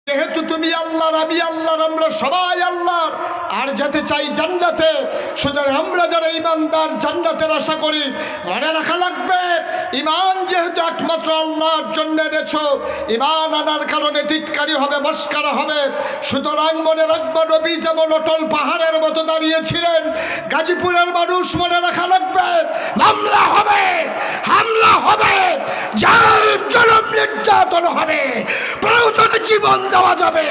যেহেতু তুমি আল্লাহর, আমি আল্লাহর, আমরা সবাই আল্লাহর, আর যেতে চাই জান্নাতে। সুতরাং আমরা যারা ইমানদার জান্নাতের আশা করি, মনে রাখা লাগবে ইমান যেহেতু একমাত্র আল্লাহর জন্য এনেছো, ইমান আনার কারণে টিটকারি হবে, মস্কারা হবে। সুতরাং মনে রাখবো নবী যেমন অটল পাহাড়ের মতো দাঁড়িয়েছিলেন, গাজীপুরের মানুষ মনে রাখা লাগবে মামলা হবে, হামলা হবে, জাল জুলুম নির্যাতন হবে, প্রয়োজনে জীবন দেওয়া যাবে,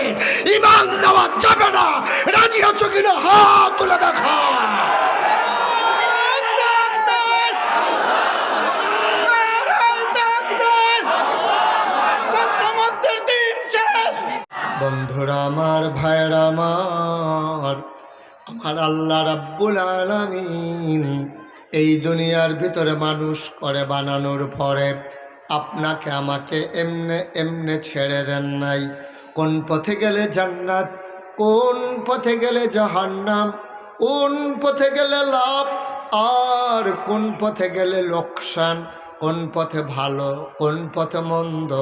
ইমান দেওয়া যাবে না। রাজি আছো কিনা হাত তুলে দেখো। বন্ধুরা আমার, ভাইরা আমার, আমার আল্লাহ রাব্বুল আলামিন এই দুনিয়ার ভিতরে মানুষ করে বানানোর পরে আপনাকে আমাকে এমনে এমনে ছেড়ে দেন নাই। কোন পথে গেলে জান্নাত, কোন পথে গেলে জাহান্নাম, কোন পথে গেলে লাভ আর কোন পথে গেলে লোকসান, কোন পথে ভালো, কোন পথে মন্দ,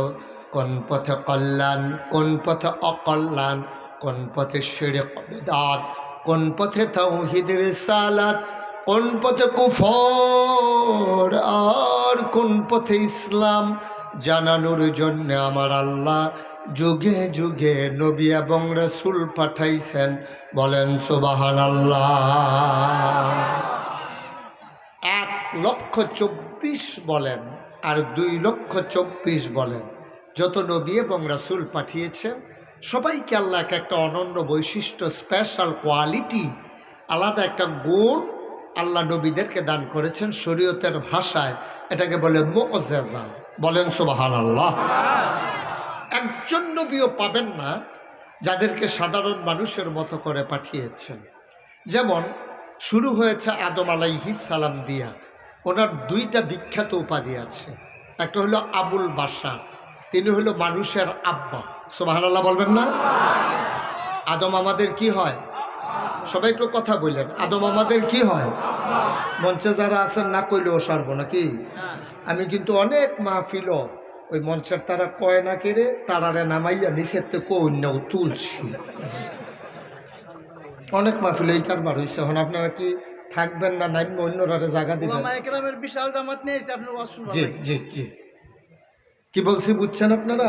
কোন পথে কল্যাণ, কোন পথে অকল্যাণ, কোন পথে শিরক বিদআত, কোন পথে তাওহীদ রিসালাত, কোন পথে কুফর আর কোন পথে ইসলাম জানানোর জন্য আমার আল্লাহ যুগে যুগে নবী এবং রাসূল পাঠাইছেন। বলেন সুবহানাল্লাহ। 1,24,000 বলেন আর 2,24,000 বলেন, যত নবী এবং রাসূল পাঠিয়েছেন সবাইকে আল্লাহ একটা অনন্য বৈশিষ্ট্য, স্পেশাল কোয়ালিটি, আলাদা একটা গুণ আল্লাহ নবীদেরকে দান করেছেন। শরীয়তের ভাষায় এটাকে বলে মুআজিজা। বলেন সুবহানাল্লাহ। একজন নবীও পাবেন না যাদেরকে সাধারণ মানুষের মতো করে পাঠিয়েছেন। যেমন শুরু হয়েছে আদম আলাইহিস সালাম দিয়া, ওনার 2টা বিখ্যাত উপাধি আছে। একটা হলো আবুল বাশার, তিনি হলো মানুষের আব্বা। সুবহানাল্লাহ বলবেন না? আদম আমাদের কি হয়? সবাই একটু কথা বললেন, আদম আমাদের কি হয়? মঞ্চে যারা আছেন না কইলেও সারব নাকি? আমি কিন্তু অনেক মাহফিল ওই মঞ্চের তারা কয় না কেড়ে তারারে নামাইয়া নিচের থেকে অন্যও তুলছি। অনেক মাহফিল এই কারবার হয়েছে। এখন আপনারা কি থাকবেন না নাইম অন্যরা জায়গা দিবেন? বিশাল জামাত নিয়েছে আপনার। জি জি জি, কি বলছি বুঝছেন আপনারা?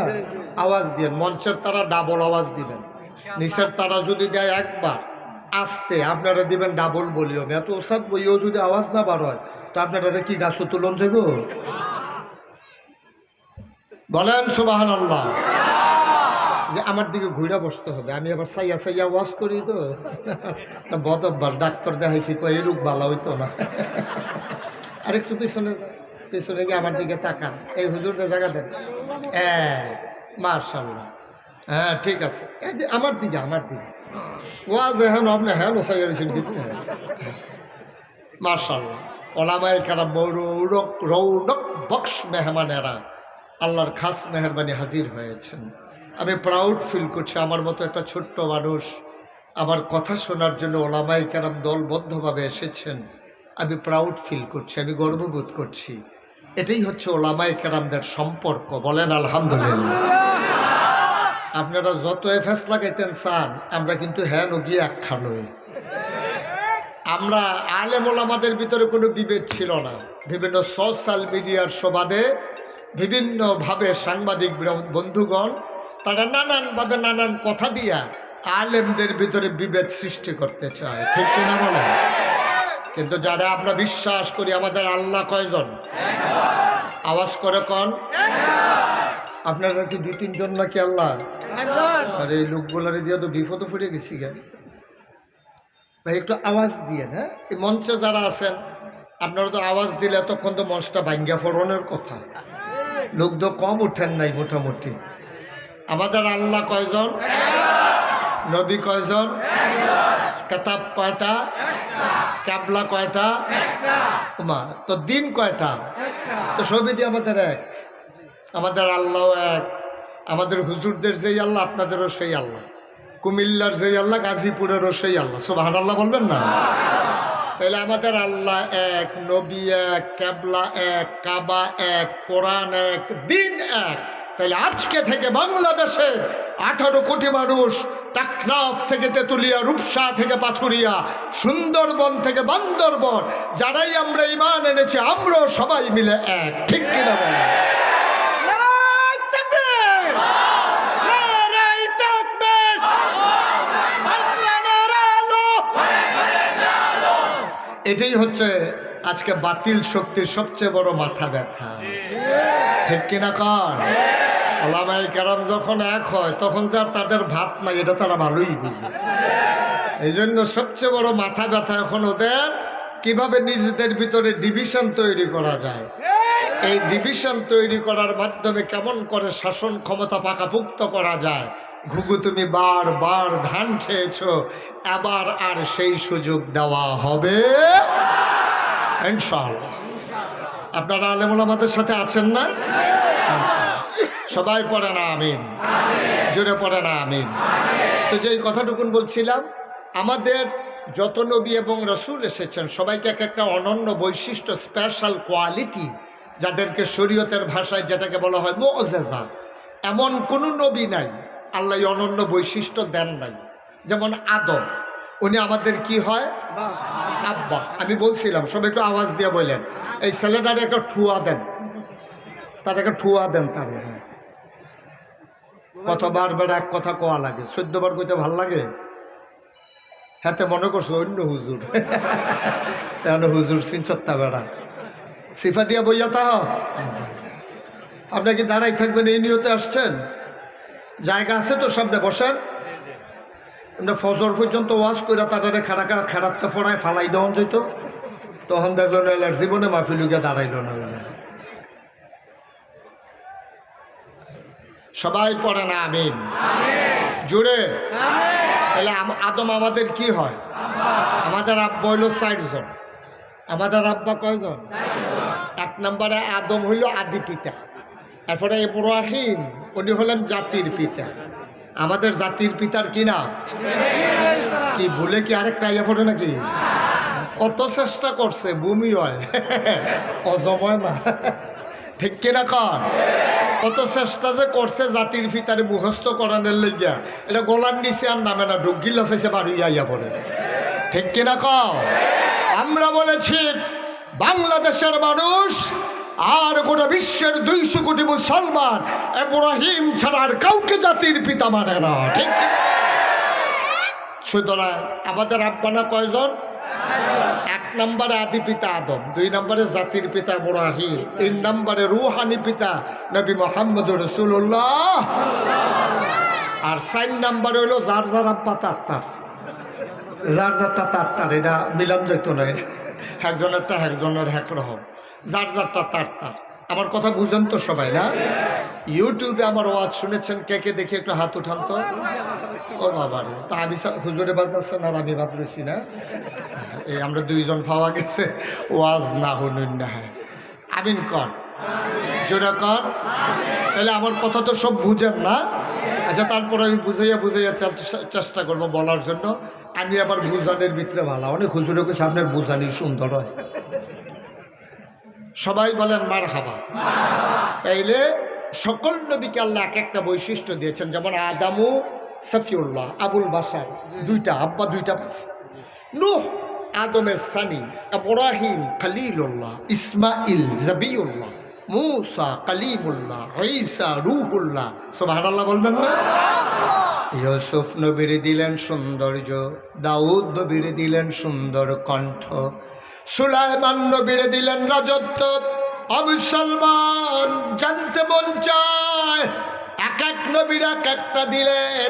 আওয়াজ দিয়ে মঞ্চের তারা ডাবল আওয়াজ দিবেন, নিচের তারা যদি দেয় একবার আস্তে, আপনারা দিবেন ডাবল ভলিউম। এত ওসাদ বইও যদি আওয়াজ না বার হয় তো আপনারা কি গাছ তুলন যাব? বলেন সুবহানাল্লাহ। যে আমার দিকে ঘুরে বসতে হবে, আমি আবার সাইয়া সাইয়া ওয়াজ করি তো বদ অভ্যাস। ডাক্তার দেখাইছি কই রোগ ভালো হইতো না। আরেকটু পিছনে পিছনে গিয়ে আমার দিকে তাকান, এই হুজুরটা জায়গা দেন। মাশাআল্লাহ, হ্যাঁ ঠিক আছে। আমার দিকে আমার দিকে ওয়াজ এখন আপনি হ্যাঁ সাইয়ারেছেন দিতে। মাশাআল্লাহ, ওলামায়ে কেরাম রৌনক বক্স মেহমানেরা আল্লাহর খাস মেহরবানি হাজির হয়েছেন। আমি প্রাউড ফিল করছি, আমার মতো একটা ছোট্ট মানুষ আমার কথা শোনার জন্য ওলামায়ে কেরাম দলবদ্ধভাবে এসেছেন। আমি প্রাউড ফিল করছি, আমি গর্ববোধ করছি। এটাই হচ্ছে ওলামায়ে কেরামদের সম্পর্ক। বলেন আলহামদুলিল্লাহ। আপনারা যত এফেস লাগাইতেন চান, আমরা কিন্তু হ্যাঁ নগিয়ে একখান নই। আমরা আলেম ওলামাদের ভিতরে কোনো বিভেদ ছিল না। বিভিন্ন সোশ্যাল মিডিয়ার সুবাদে বিভিন্নভাবে সাংবাদিক বন্ধুগণ তারা নানানভাবে নানান কথা দিয়া আলেমদের ভিতরে বিভেদ সৃষ্টি করতে চায়, ঠিক কিনা বলেন? কিন্তু যারা আমরা বিশ্বাস করি আমাদের আল্লাহ কয়জন? আওয়াজ করে কন। আপনারা কি 2-3 জন নাকি আল্লাহ? আর এই লোকগুলারে দিয়ে তো বিপদে পড়ে গেছি গে ভাই, একটু আওয়াজ দিয়ে। হ্যাঁ, এই মঞ্চে যারা আছেন আপনারা তো আওয়াজ দিলে তখন তো মঞ্চটা ভাঙ্গা ফোড়নের কথা। লোক তো কম উঠেন নাই মোটামুটি। আমাদের আল্লাহ কয়জন? নবী কয়জন? কিতাব কয়টা? কিবলা কয়টা? তো দিন কয়টা? তো সবই দিয়ে আমাদের এক। আমাদের আল্লাহ এক। আমাদের হুজুরদের যেই আল্লাহ আপনাদেরও সেই আল্লাহ, কুমিল্লার যেই আল্লাহ গাজীপুরেরও সেই আল্লাহ। সুবহানাল্লাহ বলবেন না? তাহলে আমাদের আল্লাহ এক, নবী এক, কিবলা এক, কাবা এক, কোরআন এক, দিন এক। তাহলে আজকে থেকে বাংলাদেশের 18 কোটি মানুষ, টেকনাফ থেকে তেঁতুলিয়া, রূপসা থেকে পাথুরিয়া, সুন্দরবন থেকে বান্দরবন, যারাই আমরা ঈমান এনেছি, আমরা সবাই মিলে এক, ঠিক কিনা বলেন? নারায়ে তাকবীর! নারায়ে তাকবীর! আল্লাহ নারালো! এটাই হচ্ছে আজকে বাতিল শক্তির সবচেয়ে বড় মাথা ব্যথা, ঠিক কিনা কন? ওলামায়ে কেরাম যখন এক হয় তখন যে আর তাদের ভাত নাই, এটা তারা ভালোই বুঝে। এই জন্য সবচেয়ে বড় মাথা ব্যথা এখন ওদের, কিভাবে নিজেদের ভিতরে ডিভিশন তৈরি করা যায়। এই ডিভিশন তৈরি করার মাধ্যমে কেমন করে শাসন ক্ষমতা পাকাপুক্ত করা যায়। ঘুঘু, তুমি বারবার ধান খেয়েছো, এবার আর সেই সুযোগ দেওয়া হবে ইনশাআল্লাহ। আপনারা আলেমুল আমাদের সাথে আছেন না? সবাই পড়ে না আমিন, জোরে পড়ে না আমিন। তো যেই কথাটুকুন বলছিলাম, আমাদের যত নবী এবং রসুল এসেছেন সবাইকে এক একটা অনন্য বৈশিষ্ট্য, স্পেশাল কোয়ালিটি, যাদেরকে শরীয়তের ভাষায় যেটাকে বলা হয় মুআজিজা, এমন কোনো নবী নাই আল্লাহ অনন্য বৈশিষ্ট্য দেন নাই। যেমন আদম, উনি আমাদের কি হয়? আব্বা। আমি বলছিলাম, সবাই একটু আওয়াজ দিয়ে বললেন, এই ছেলেটার একটা ঠুয়া দেন, তার একটা ঠুয়া দেন। তার কতবার বেড়া এক কথা কোয়া লাগে, 14 বার কইতে ভাল লাগে। হাতে মনে করছো অন্য হুজুর, হুজুর চিনছত্তা বেড়া সিফা দিয়া বইয়া তাহ। আপনাকে দাঁড়াই থাকবেন এই নিয়তে আসছেন? জায়গা আছে তো, সামনে বসেন। আমরা ফজর পর্যন্ত ওয়াজ করে তাদের খেড়াতে পড়ায় ফালাই দেওয়া যেত, তখন দেখলো না জীবনে মাহফিলুকে দাঁড়াইল না। সবাই পড়ে না আমিন, জুড়ে। তাহলে আদম আমাদের কি হয়? আমাদের আব্বা হইল 4 জন। আমাদের আব্বা কয়জন? 1 নম্বরে আদম হইল আদি পিতা, এরপরে ইব্রাহিম, উনি হলেন জাতির পিতা। আমাদের জাতির পিতার কি নাম? কি ভুলে কি আরেকটা ইয়ে পড়ে নাকি? কত চেষ্টা করছে, ভূমি হয় অজময় না, ঠিক কিনা কর? কত চেষ্টা যে করছে জাতির পিতারে মুখস্থ করানোর লেগিয়া, এটা গোলার নিচে আর নামে না, ঢুকিল চাইছে বাড়ি আইয়া পড়ে, ঠিক কিনা কর? আমরা বলেছি বাংলাদেশের মানুষ আর গোটা বিশ্বের 200 কোটি মুসলমান ইব্রাহিম ছাড়া আর কাউকে জাতির পিতা মানে না, ঠিক? সুতরাং আমাদের আব্বানা কয়জন? 1 নম্বরে আদি পিতা আদম, 2 নম্বরে জাতির পিতা ইব্রাহিম, 3 নম্বরে রুহানি পিতা নবী মুহাম্মদুর রাসূলুল্লাহ, আর 4 নম্বরে হলো যার যার আব্বা তার তার, যার যারটা তার তার। এটা মিলান যেত না, একজনেরটা একজনের একরকম, যার যারটা তার তার। আমার কথা বুঝেন তো সবাই না? ইউটিউবে আমার ওয়াজ শুনেছেন কে কে, দেখি একটু হাত উঠান তো। ও বাবা রে, তা আমি হুজুরে বাদ দিচ্ছেন আর আমি বাদ রয়েছি না? এই আমরা 2 জন পাওয়া গেছে, ওয়াজ না শুনুন না। হ্যাঁ আমিন কর, জোরে কর। তাহলে আমার কথা তো সব বুঝেন না? আচ্ছা, তারপরে আমি বুঝাইয়া চেষ্টা করবো বলার জন্য। আমি আবার বুঝানের ভিতরে ভালো, অনেক হুজুরকে সামনের বুঝানি সুন্দর হয়। সবাই বলেন মারহাবা। তাইলে সকল নবীকে আল্লাহ এক একটা বৈশিষ্ট্য দিয়েছেন। যেমন আদামু সফিউল্লাহ, আবুল বাসার, 2টা আব্বা, 2টা বাস। নূহ আদমের সানি, ইব্রাহিম খলিলুল্লাহ, ইসমাইল জবিউল্লাহ, মূসা কালিমুল্লাহ, ঈসা রূহুল্লাহ। সুবহানাল্লাহ বলবেন না? ইউসুফ নবীরে দিলেন সৌন্দর্য, দাউদ নবীরে দিলেন সুন্দর কণ্ঠ, সুলাইমান নবীরে দিলেন রাজত্ব। আবু সালমান জানতে মন চায়, এক এক নবীর এক একটা দিলেন।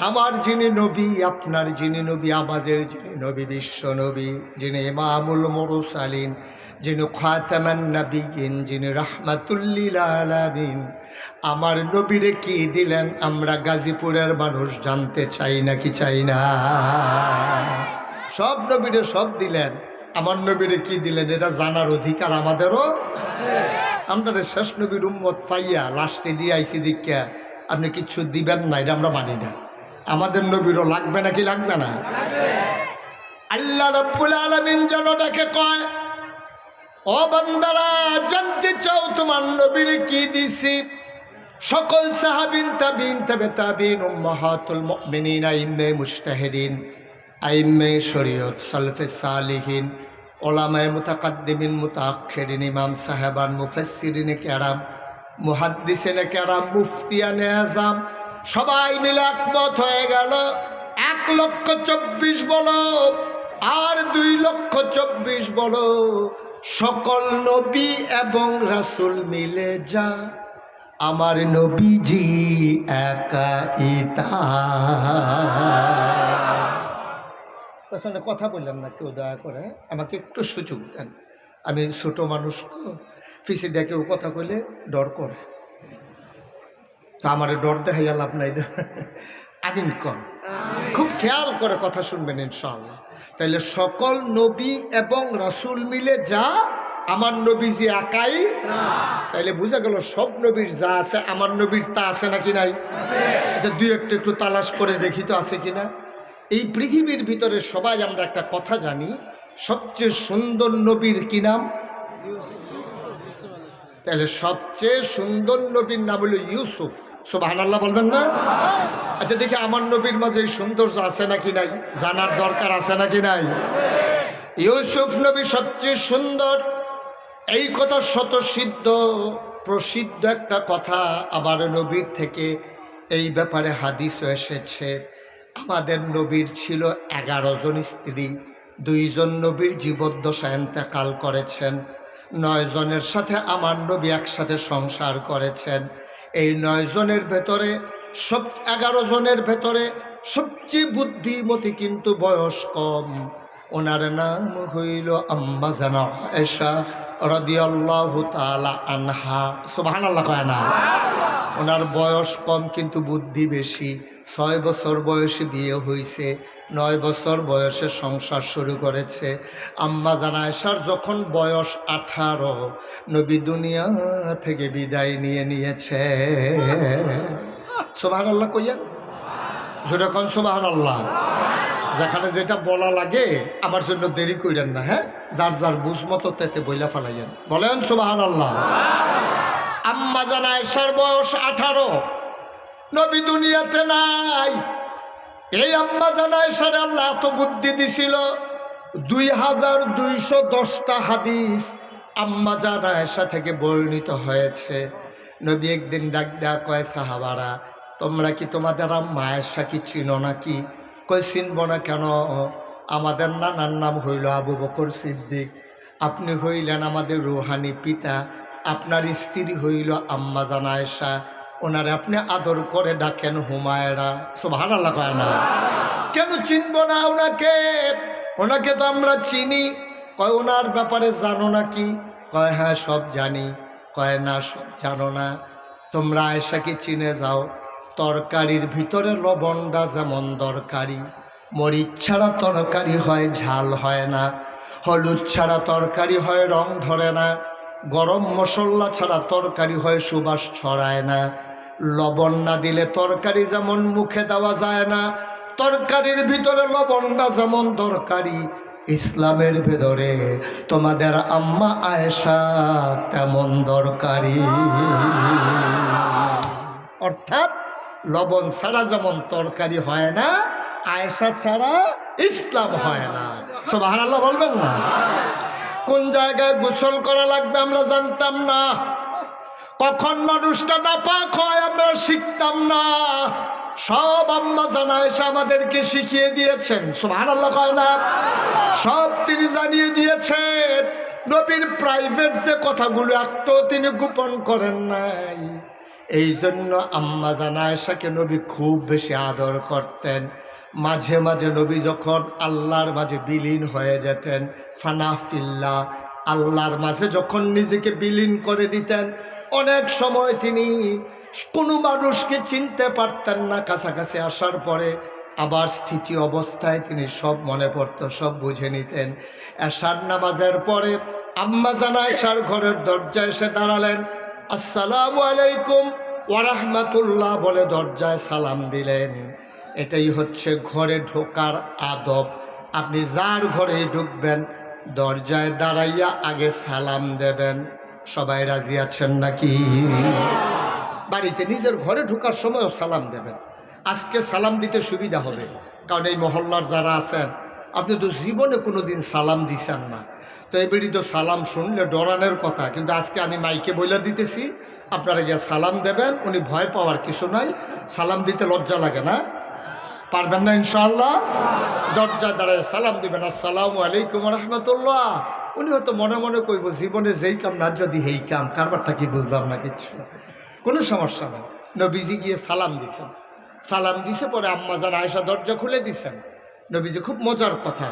আমার যিনি নবী, আপনার যিনি নবী, আমাদের যিনি নবী, বিশ্ব নবী, যিনি ইমামুল মুরসালিন, যিনি খাতামান নবিয়্যিন, যিনি রাহমাতুল লিল আলামিন, আমার নবীরে কি দিলেন আমরা গাজীপুরের মানুষ জানতে চাই নাকি চাই না? সব নবীরে সব দিলেন, আমার নবীরে কি দিলেন এটা জানার অধিকার আমাদেরও আছে। আমরা শেষ নবীর উম্মত পাইয়া লাস্টে দিয়ে আইসি দীক্ষা আপনি কিচ্ছু দিবেন না, এটা আমরা মানি না। আমাদের নবীরও লাগবে নাকি লাগবে না? আল্লাহ রাব্বুল আলামিন যেন ডাকে কয়, ও বান্দারা জানতে চাও তোমার নবীরে কি দিছি? সকল সাহাবিন তাবিন তাবে তাবিন উম্মাহাতুল মুমিনিন আইম্মে মুজতাহিদিন আইম্মে শরীয়ত সালফে সালিহিন ওলামায়ে মুতাকাদ্দিমিন মুতাআখিরিন ইমাম সাহেবান মুফাসসিরিনে কেরাম মুহাদ্দিসিনে কেরাম মুফতিয়ানে আযম সবাই মিলে একমত হয়ে গেল 1,24,000 বলো আর 2,24,000 বলো, সকল নবী এবং রাসূল মিলে যা আমার নবীজি একাই তাহলে কথা বললাম না, কেউ দয়া করে আমাকে একটু সুযোগ দেন। আমি ছোট মানুষ তো, পিছিয়ে দিয়ে কেউ কথা কইলে ডর করে, তো আমার ডর দেখাইয়া লাভ নাই। আমিন কর, খুব খেয়াল করে কথা শুনবেন ইনশাআল্লাহ। তাইলে সকল নবী এবং রাসূল মিলে যা আমার নবীজি একাই, তাইলে বোঝা গেল সব নবীর যা আছে আমার নবীর তা আছে নাকি নাই? আচ্ছা দুই একটু তালাশ করে দেখি তো আছে কিনা। এই পৃথিবীর ভিতরে সবাই আমরা একটা কথা জানি, সবচেয়ে সুন্দর নবীর কি নাম? তাহলে সবচেয়ে সুন্দর নবীর নাম হলো ইউসুফ। সুবহানাল্লাহ বলবেন না? আচ্ছা দেখি আমার নবীর মাঝে এই সৌন্দর্য আছে নাকি নাই, জানার দরকার আছে নাকি নাই? ইউসুফ নবী সবচেয়ে সুন্দর, এই কথা শত সিদ্ধ প্রসিদ্ধ একটা কথা। আবার নবীর থেকে এই ব্যাপারে হাদিসও এসেছে। আমাদের নবীর ছিল 11 জন স্ত্রী, 2 জন নবীর জীবদ্দশায় ইন্তেকাল করেছেন, 9 জনের সাথে আমার নবী একসাথে সংসার করেছেন। এই 9 জনের ভেতরে 11 জনের ভেতরে সবচেয়ে বুদ্ধিমতী কিন্তু বয়স কম, ওনার নাম হইল আম্মা জানা আয়েশা রাদিয়াল্লাহু তাআলা আনহা। সুবহানাল্লাহ কয় না? ওনার বয়স কম কিন্তু বুদ্ধি বেশি। 6 বছর বয়সে বিয়ে হয়েছে, 9 বছর বয়সে সংসার শুরু করেছে। আম্মা জানা আয়েশার যখন বয়স 18, নবী দুনিয়া থেকে বিদায় নিয়েছে। সুবহানাল্লাহ কইয়েন, যখন সুবহানাল্লাহ। যেখানে যেটা বলা লাগে আমার জন্য দেরি কইরেন না, হ্যাঁ, যার যার বুঝ মতো তেতে বইলা ফেলাইয়েন, বলেন সুবহানাল্লাহ। আম্মা জানা আয়েশার বয়স 18, নবী দুনিয়াতে নাই। এই আম্মা জানা আয়েশার আল্লাহ এত বুদ্ধি দিছিল, 2210টা হাদিস আম্মা জানা আয়েশা থেকে বর্ণিত হয়েছে। নবী একদিন ডাক দেয়া কয়, সাহাবারা তোমরা কি তোমাদের আম্মা আয়েশা কি চিনো নাকি? কই চিনব না কেন? আমাদের নানার নাম হইল আবু বকর সিদ্দিক, আপনি হইলেন আমাদের রুহানি পিতা, আপনার স্ত্রী হইল আম্মা জানা আয়েশা, ওনারে আপনি আদর করে ডাকেন হুমায়রা। সুবহানাল্লাহ কয় না? কেন চিনব না ওনাকে? ওনাকে তো আমরা চিনি। কয় ওনার ব্যাপারে জানো নাকি? কয় হ্যাঁ সব জানি। কয় না সব জানো না, তোমরা আয়েশাকে চিনে যাও। তরকারির ভিতরে লবণটা যেমন দরকারি, মরিচ ছাড়া তরকারি হয় ঝাল হয় না, হলুদ ছাড়া তরকারি হয় রং ধরে না, গরম মশলা ছাড়া তরকারি হয় সুবাস ছড়ায় না, লবণ না দিলে তরকারি যেমন মুখে দেওয়া যায় না, তরকারির ভিতরে লবণটা যেমন দরকারি, ইসলামের ভেতরে তোমাদের আম্মা আয়েশা তেমন দরকারি। অর্থাৎ লবণ ছাড়া যেমন তরকারি হয় না, আয়েশা ছাড়া ইসলাম হয় না। সুবহানাল্লাহ বলবেন না? কোন জায়গায় গোসল করা লাগবে আমরা জানতাম না, কখন মানুষটা নাপাক হয় আমরা শিখতাম না, সব আম্মা জানা আয়েশা আমাদেরকে শিখিয়ে দিয়েছেন। সুবহানাল্লাহ কয় না? সব তিনি জানিয়ে দিয়েছেন। নবীর প্রাইভেট যে কথাগুলো একটাও তিনি গোপন করেন নাই। এই জন্য আম্মা জানা আয়েশাকে নবী খুব বেশি আদর করতেন। মাঝে মাঝে নবী যখন আল্লাহর মাঝে বিলীন হয়ে যেতেন, ফানা ফিল্লাহ, আল্লাহর মাঝে যখন নিজেকে বিলীন করে দিতেন, অনেক সময় তিনি কোনো মানুষকে চিনতে পারতেন না। কাছাকাছি আসার পরে আবার স্থিতি অবস্থায় তিনি সব মনে পড়তো, সব বুঝে নিতেন। এশার নামাজের পরে আম্মা জানা আয়েশার ঘরের দরজায় এসে দাঁড়ালেন, আসসালামু আলাইকুম ওয়া রাহমাতুল্লাহ বলে দরজায় সালাম দিলেন। এটাই হচ্ছে ঘরে ঢোকার আদব। আপনি যার ঘরে ঢুকবেন দরজায় দাঁড়াইয়া আগে সালাম দেবেন। সবাই রাজি আছেন নাকি? বাড়িতে নিজের ঘরে ঢোকার সময়ও সালাম দেবেন। আজকে সালাম দিতে সুবিধা হবে, কারণ এই মহল্লার যারা আছেন আপনি তো জীবনে কোনো দিন সালাম দিছেন না, তো এবারই তো সালাম শুনলে ডরানোর কথা, কিন্তু আজকে আমি মাইকে বইলা দিতেছি, আপনারা গিয়ে সালাম দেবেন। উনি ভয় পাওয়ার কিছু নাই, সালাম দিতে লজ্জা লাগে না? পারবেন না ইনশাআল্লাহ? দরজা দাঁড়ায় সালাম দিবেন, আসসালামু আলাইকুম রহমতুল্লাহ। উনি হয়তো মনে মনে কইব জীবনে যেই কাম না যদি এই কাম, কারবারটা কি বুঝলাম না কিচ্ছু, কোনো সমস্যা নেই। নবীজি গিয়ে সালাম দিছেন, সালাম দিছে পরে আম্মাজান আয়েশা দরজা খুলে দিছেন। নবীজি খুব মজার কথা,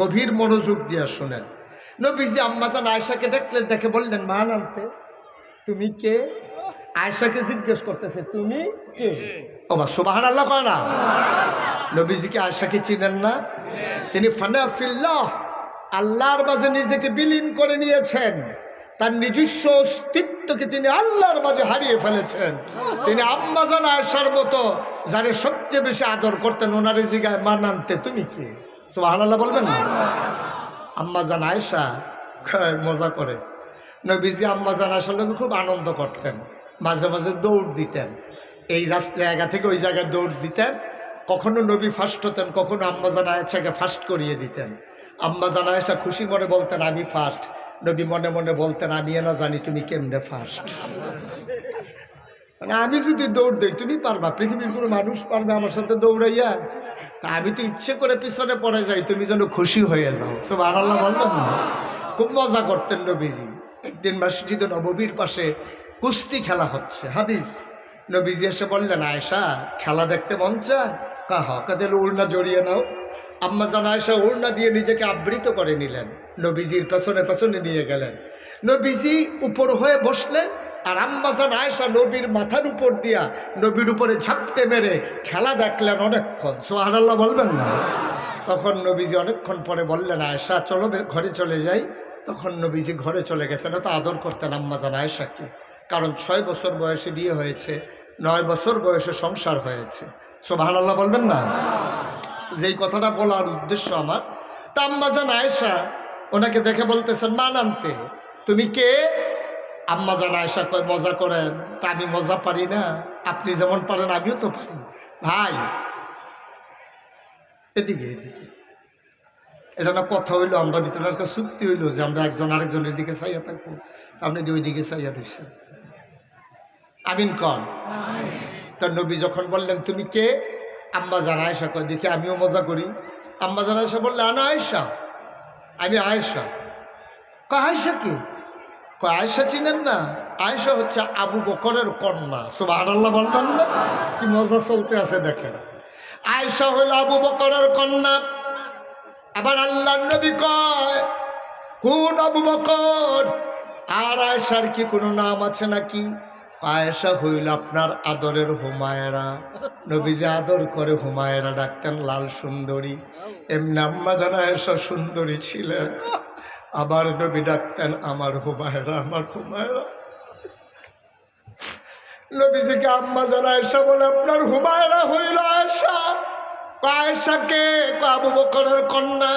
গভীর মনোযোগ দিয়ে শোনেন। নবীজি আম্মাজান আয়েশাকে দেখলেন, দেখে বললেন, মা নামতে তুমি কে? আয়েশাকে জিজ্ঞেস করতেছে তুমি কে? ও মা সুবহানাল্লাহ কয় না? নবীজিকে আয়েশাকে চিনেন না? তিনি ফানা ফিল্লাহ, আল্লাহর মাঝে নিজেকে বিলীন করে নিয়েছেন, তার নিজস্ব অস্তিত্বকে তিনি আল্লাহর মাঝে হারিয়ে ফেলেছেন। তিনি আম্মাজান আয়েশার মতো যারে সবচেয়ে বেশি আদর করতেন, ওনারে জিগায় মা নামতে তুমি কে? সুবহানাল্লাহ বলবেন না? আম্মাজান আয়েশা মজা করে, নবীজি আম্মাজান আয়েশার লোক খুব আনন্দ করতেন, মাঝে মাঝে দৌড় দিতেন, এই জায়গা থেকে ওই জায়গায় দৌড় দিতেন। কখনো নবী ফার্স্ট হতেন, কখনো আম্মাজান আয়েশাকে ফার্স্ট করিয়ে দিতেন। আম্মাজান আয়েশা খুশি মনে বলতেন আমি ফার্স্ট, নবী মনে মনে বলতেন আমি না জানি তুমি কেমনে ফার্স্ট। মানে আমি যদি দৌড় দিই তুমি পারবা, পৃথিবীর কোনো মানুষ পারবে আমার সাথে দৌড়াইয়া? তা আমি তো ইচ্ছে করে পিছনে পড়ে যাই, তুমি যেন খুশি হয়ে যাও। সুবহানাল্লাহ বলবেন না? খুব মজা করতেন নবীজি। একদিন মসজিদে নববীর পাশে কুস্তি খেলা হচ্ছে, হাদিস। নবীজি এসে বললেন, আয়েশা খেলা দেখতে মন চায়? কাদের উড়না জড়িয়ে নাও। আম্মাজান আয়েশা ওড়না দিয়ে নিজেকে আবৃত করে নিলেন, নবীজির পেছনে পেছনে নিয়ে গেলেন। নবীজি উপর হয়ে বসলেন, আর আম্মাজান আয়েশা নবীর মাথার উপর দিয়া নবীর উপরে ঝাপটে মেরে খেলা দেখলেন অনেকক্ষণ। সুবহানাল্লাহ বলবেন না? তখন নবীজি অনেকক্ষণ পরে বললেন, আয়েশা চলো ঘরে চলে যাই। তখন নবীজি ঘরে চলে গেছেন। তো আদর করতেন আম্মাজান আয়েশাকে, কারণ 6 বছর বয়সে বিয়ে হয়েছে, 9 বছর বয়সে সংসার হয়েছে। সুবহানাল্লাহ বলবেন না? যেই কথাটা বলার উদ্দেশ্য আমার, তা আম্মাজান আয়েশা ওনাকে দেখে বলতেছেন, মা নামতে তুমি কে? আম্মাজান আয়েশা কয়, মজা করেন? তা আমি মজা পারি না, আপনি যেমন পারেন আমিও তো পারি। ভাই এদিকে এদিকে, এটা না কথা হইলো, আমরা ভিতরে একটা চুক্তি হইলো যে আমরা একজন আরেকজনের দিকে চাইয়া থাকবো, আপনি দুই দিকে চাইয়া রয়েছেন। আমিন কন। তার নবী যখন বললেন তুমি কে, আম্মাজান আয়েশা কয়, দেখি আমিও মজা করি। আম্মাজান আয়েশা বললে, আনা আয়েশা, আমি আয়েশা। কয় আয়েশা কে? কয় আয়েশা চিনেন না? আয়েশা হচ্ছে আবু বকরের কন্যা। সুবহানাল্লাহ বলবেন না? কি মজা চলতে আছে দেখেন। আয়েশা হইল আবু বকরের কন্যা। আবার আল্লাহর নবী কয়, কোন আবু বকর? আর আয়েশার কি কোনো নাম আছে নাকি? আয়েশা হইল আপনার আদরের হুমায়রা। নবীজি আদর করে হুমায়রা ডাকতেন, লাল সুন্দরী। এমনি আম্মাজান আয়েশা সুন্দরী ছিলেন। আবার নবী ডাকতেন, আমার হুমায়রা, আমার হুমায়রা। নবীজিকে আম্মাজান আয়েশা বলে, আপনার হুমায়রা হইল আয়েশা। আয়েশাকে? আবু বকরের কন্যা।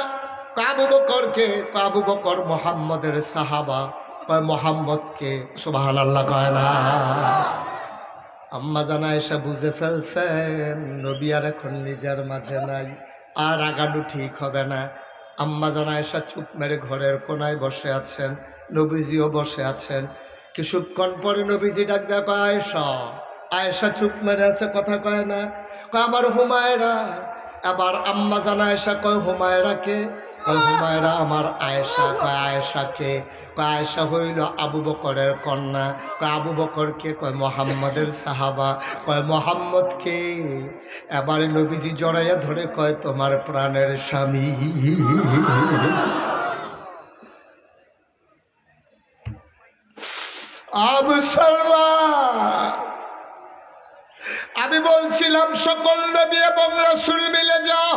আবু বকরকে? আবু বকর মুহাম্মদের সাহাবা। কয় মোহাম্মদকে। সুবহানাল্লাহ কয় না? আম্মাজান আয়েশা বুঝে ফেলছেন নবী আর এখন নিজের মাঝে নাই, আর আগানো ঠিক হবে না। আম্মাজান আয়েশা চুপ মেরে ঘরের কোনায় বসে আছেন, নবীজিও বসে আছেন। কিছুক্ষণ পরে নবীজি ডাক দেয়, কয় আয়েশা। আয়েশা চুপ মেরে আছে, কথা কয় না। কয় আমার হুমায়রা। আবার আম্মাজান আয়েশা কয়, হুমায়রাকে? কয় হুমায়রা আমার আয়েশা। কয় আয়েশাকে? কয় আয়েশা হইল আবু বকরের কন্যা। কয় আবু বকরকে? কয় মোহাম্মদের সাহাবা। কয় মোহাম্মদকে? এবারে নবীজি জড়াইয়া ধরে কয়, তোমার প্রাণের স্বামী। আবু সালমা, আমি বলছিলাম সকল নবী এবং রাসূল মিলে যাও,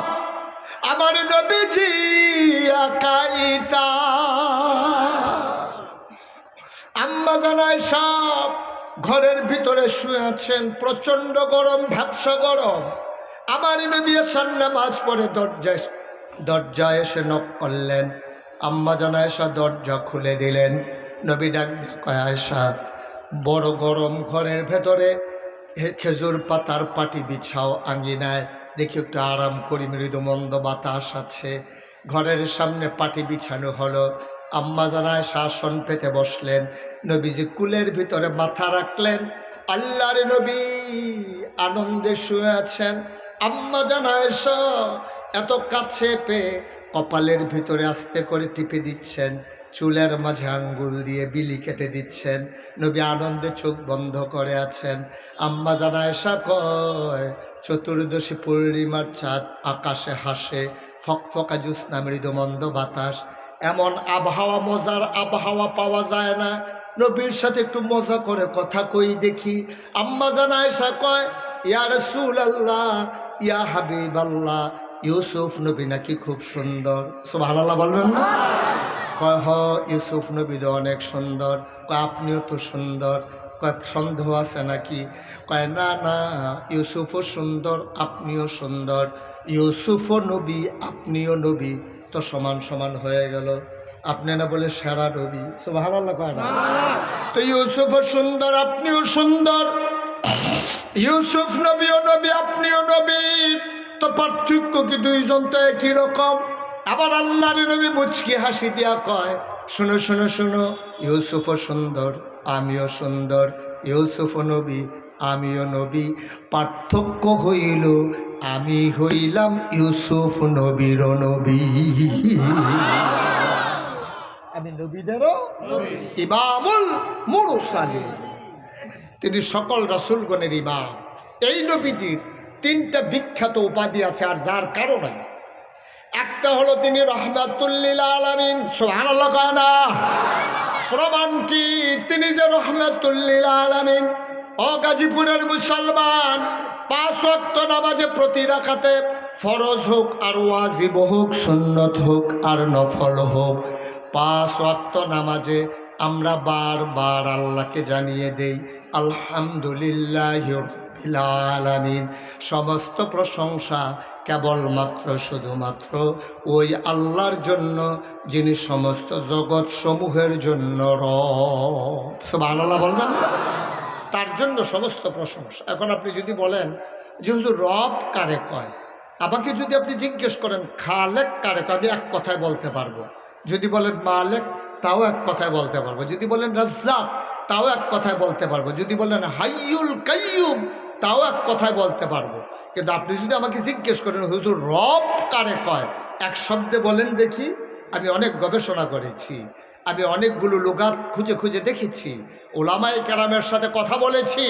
আমার নবীজি আকাইতা। আম্মাজান আয়েশা ঘরের ভিতরে শুয়ে আছেন, প্রচন্ড গরম, ভ্যাপসা গরম। আমার নবী এশার নামাজ পড়ে দরজায় এসে নক করলেন। আম্মাজান আয়েশা দরজা খুলে দিলেন। নবী ডাক কয়, আয়েশা বড় গরম ঘরের ভেতরে খেজুর পাতার পাটি বিছাও আঙ্গিনায়, দেখি একটু আরাম করি, মৃদু মন্দ বাতাস আছে। ঘরের সামনে পাটি বিছানো হলো। আম্মা জান আয়েশা আসন পেতে বসলেন, নবীজি কুলের ভিতরে মাথা রাখলেন। আল্লাহর নবী আনন্দে শুয়ে আছেন। আম্মা জান আয়েশা এত কাছে পেয়ে কপালের ভিতরে আস্তে করে টিপে দিচ্ছেন, চুলের মাঝে আঙ্গুল দিয়ে বিলি কেটে দিচ্ছেন। নবী আনন্দে চোখ বন্ধ করে আছেন। আম্মা জান আয়েশা কয়, চতুর্দশী পূর্ণিমার চাঁদ আকাশে হাসে, ফকফকা জ্যোৎস্না, মৃদুমন্দ বাতাস, এমন আবহাওয়া, মজার আবহাওয়া পাওয়া যায় না। নবীর সাথে একটু মজা করে কথা কই দেখি। আম্মা জান আয়েশা কয়, ইয়া রাসূলুল্লাহ, ইয়া হাবিবাল্লাহ, ইউসুফ নবী নাকি খুব সুন্দর। সুবহানাল্লাহ বলবেন না? কয় হ, ইউসুফ নবী তো অনেক সুন্দর। কয় আপনিও তো সুন্দর। কয় সন্দেহ আছে নাকি? কয় না না, ইউসুফও সুন্দর, আপনিও সুন্দর। ইউসুফও নবী, আপনিও নবী, তো সমান সমান হয়ে গেল। আপনি না বলে সেরা নবী। সুবহানাল্লাহ কয় না? তো ইউসুফও সুন্দর, আপনিও সুন্দর। ইউসুফ নবীও নবী, আপনিও নবী, তো পার্থক্য কি? দুইজন তো একই রকম। আবার আল্লাহর নবী মুচকি হাসি দিয়া কয়, শুনো শুনো শুনো, ইউসুফও সুন্দর, আমিও সুন্দর। ইউসুফও নবী, আমিও নবী, পার্থক্য হইল আমি হইলাম ইউসুফ নবীর নবী। আমি নবীদেরও ইমামুল মুরসালিন, তিনি সকল রাসূলগণের ইমাম। এই নবীজির তিনটা বিখ্যাত উপাধি আছে, আর যার কারণে একটা হলো তিনি রহমাতুল লিল আলামিন। সুবহানাল্লাহ কয় না? প্রমাণ কি তিনি যে রহমাতুল লিল আলামিন? ও গাজীপুরের মুসলমান, 5 ওয়াক্ত নামাজে প্রতি রাকাতে, ফরজ হোক আর ওয়াজিব হোক, সুন্নত হোক আর নফল হোক, 5 ওয়াক্ত নামাজে আমরা বারবার আল্লাহকে জানিয়ে দেই আলহামদুলিল্লাহি রাব্বিল আলামিন। সমস্ত প্রশংসা কেবলমাত্র শুধুমাত্র ওই আল্লাহর জন্য, যিনি সমস্ত জগৎ সমূহের জন্য রব। সুবহানাল্লাহ বলবেন? তার জন্য সমস্ত প্রশংসা। এখন আপনি যদি বলেন যে হুজুর রব কারে কয়, আমাকে যদি আপনি জিজ্ঞেস করেন খালেক কারে কয়, আমি এক কথায় বলতে পারবো। যদি বলেন মালেক, তাও এক কথায় বলতে পারবো। যদি বলেন রাজ্জাক, তাও এক কথায় বলতে পারবো। যদি বলেন হাইয়ুল কাইয়ুম, তাও এক কথায় বলতে পারবো। কিন্তু আপনি যদি আমাকে জিজ্ঞেস করেন হুজুর রব কারে কয়, এক শব্দে বলেন দেখি। আমি অনেক গবেষণা করেছি, আমি অনেকগুলো লুগাত খুঁজে খুঁজে দেখেছি, ওলামায়ে কেরামের সাথে কথা বলেছি।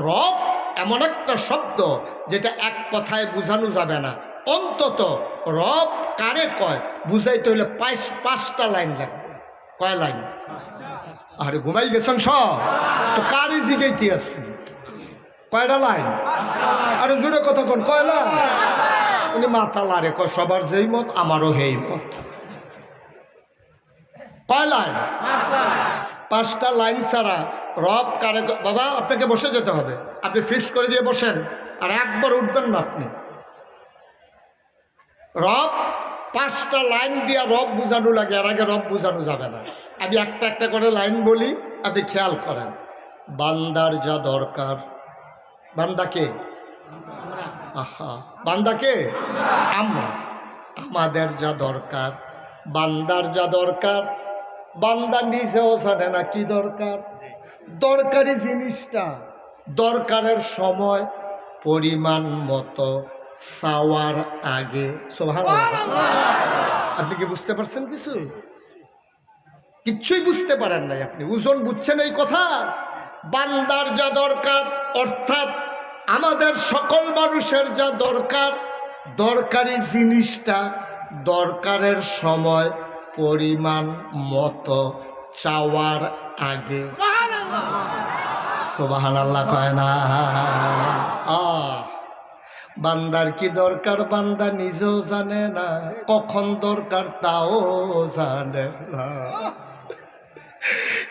রব এমন একটা শব্দ যেটা এক কথায় বোঝানো যাবে না। অন্তত রব কারে কয় বুঝাইতে হলে 5টা লাইন লাগবে। কয় লাইন? আরে ঘুমাই গেছেন সব তো, কারই জিগাইতে আসছি। কয়টা লাইন? আরে জোরে কথা কোন, কয় লাইন? উনি মাথা লারে কয়, সবার যেই মত আমারও হেই মত। কয় লাইন? 5টা লাইন ছাড়া রব কারে বাবা, আপনাকে বসে যেতে হবে। আপনি ফিক্স করে দিয়ে বসেন, আর একবার উঠবেন না আপনি। রব 5টা লাইন দিয়া রব বুঝানো লাগে, আর আগে রব বুঝানো যাবে না। আমি একটা একটা করে লাইন বলি, আপনি খেয়াল করেন। বান্দার যা দরকার, বান্দাকে, আহা, বান্দাকে আমরা, আমাদের যা দরকার, বান্দার যা দরকার, বান্দা নিজেও জানে না কি দরকার। দরকারি জিনিসটা দরকারের সময় পরিমাণ মতো চাওয়ার আগে। সুবহানাল্লাহ। আপনি কি বুঝতে পারছেন? কিচ্ছুই বুঝতে পারেন নাই আপনি। ওজন বুঝছেন এই কথা? বান্দার যা দরকার, অর্থাৎ আমাদের সকল মানুষের যা দরকার, দরকারি জিনিসটা দরকারের সময় পরিমাণ মতো চাওয়ার আগে। সুবহানাল্লাহ কয় না? বান্দার কি দরকার বান্দা নিজেও জানে না, কখন দরকার তাও জানে না,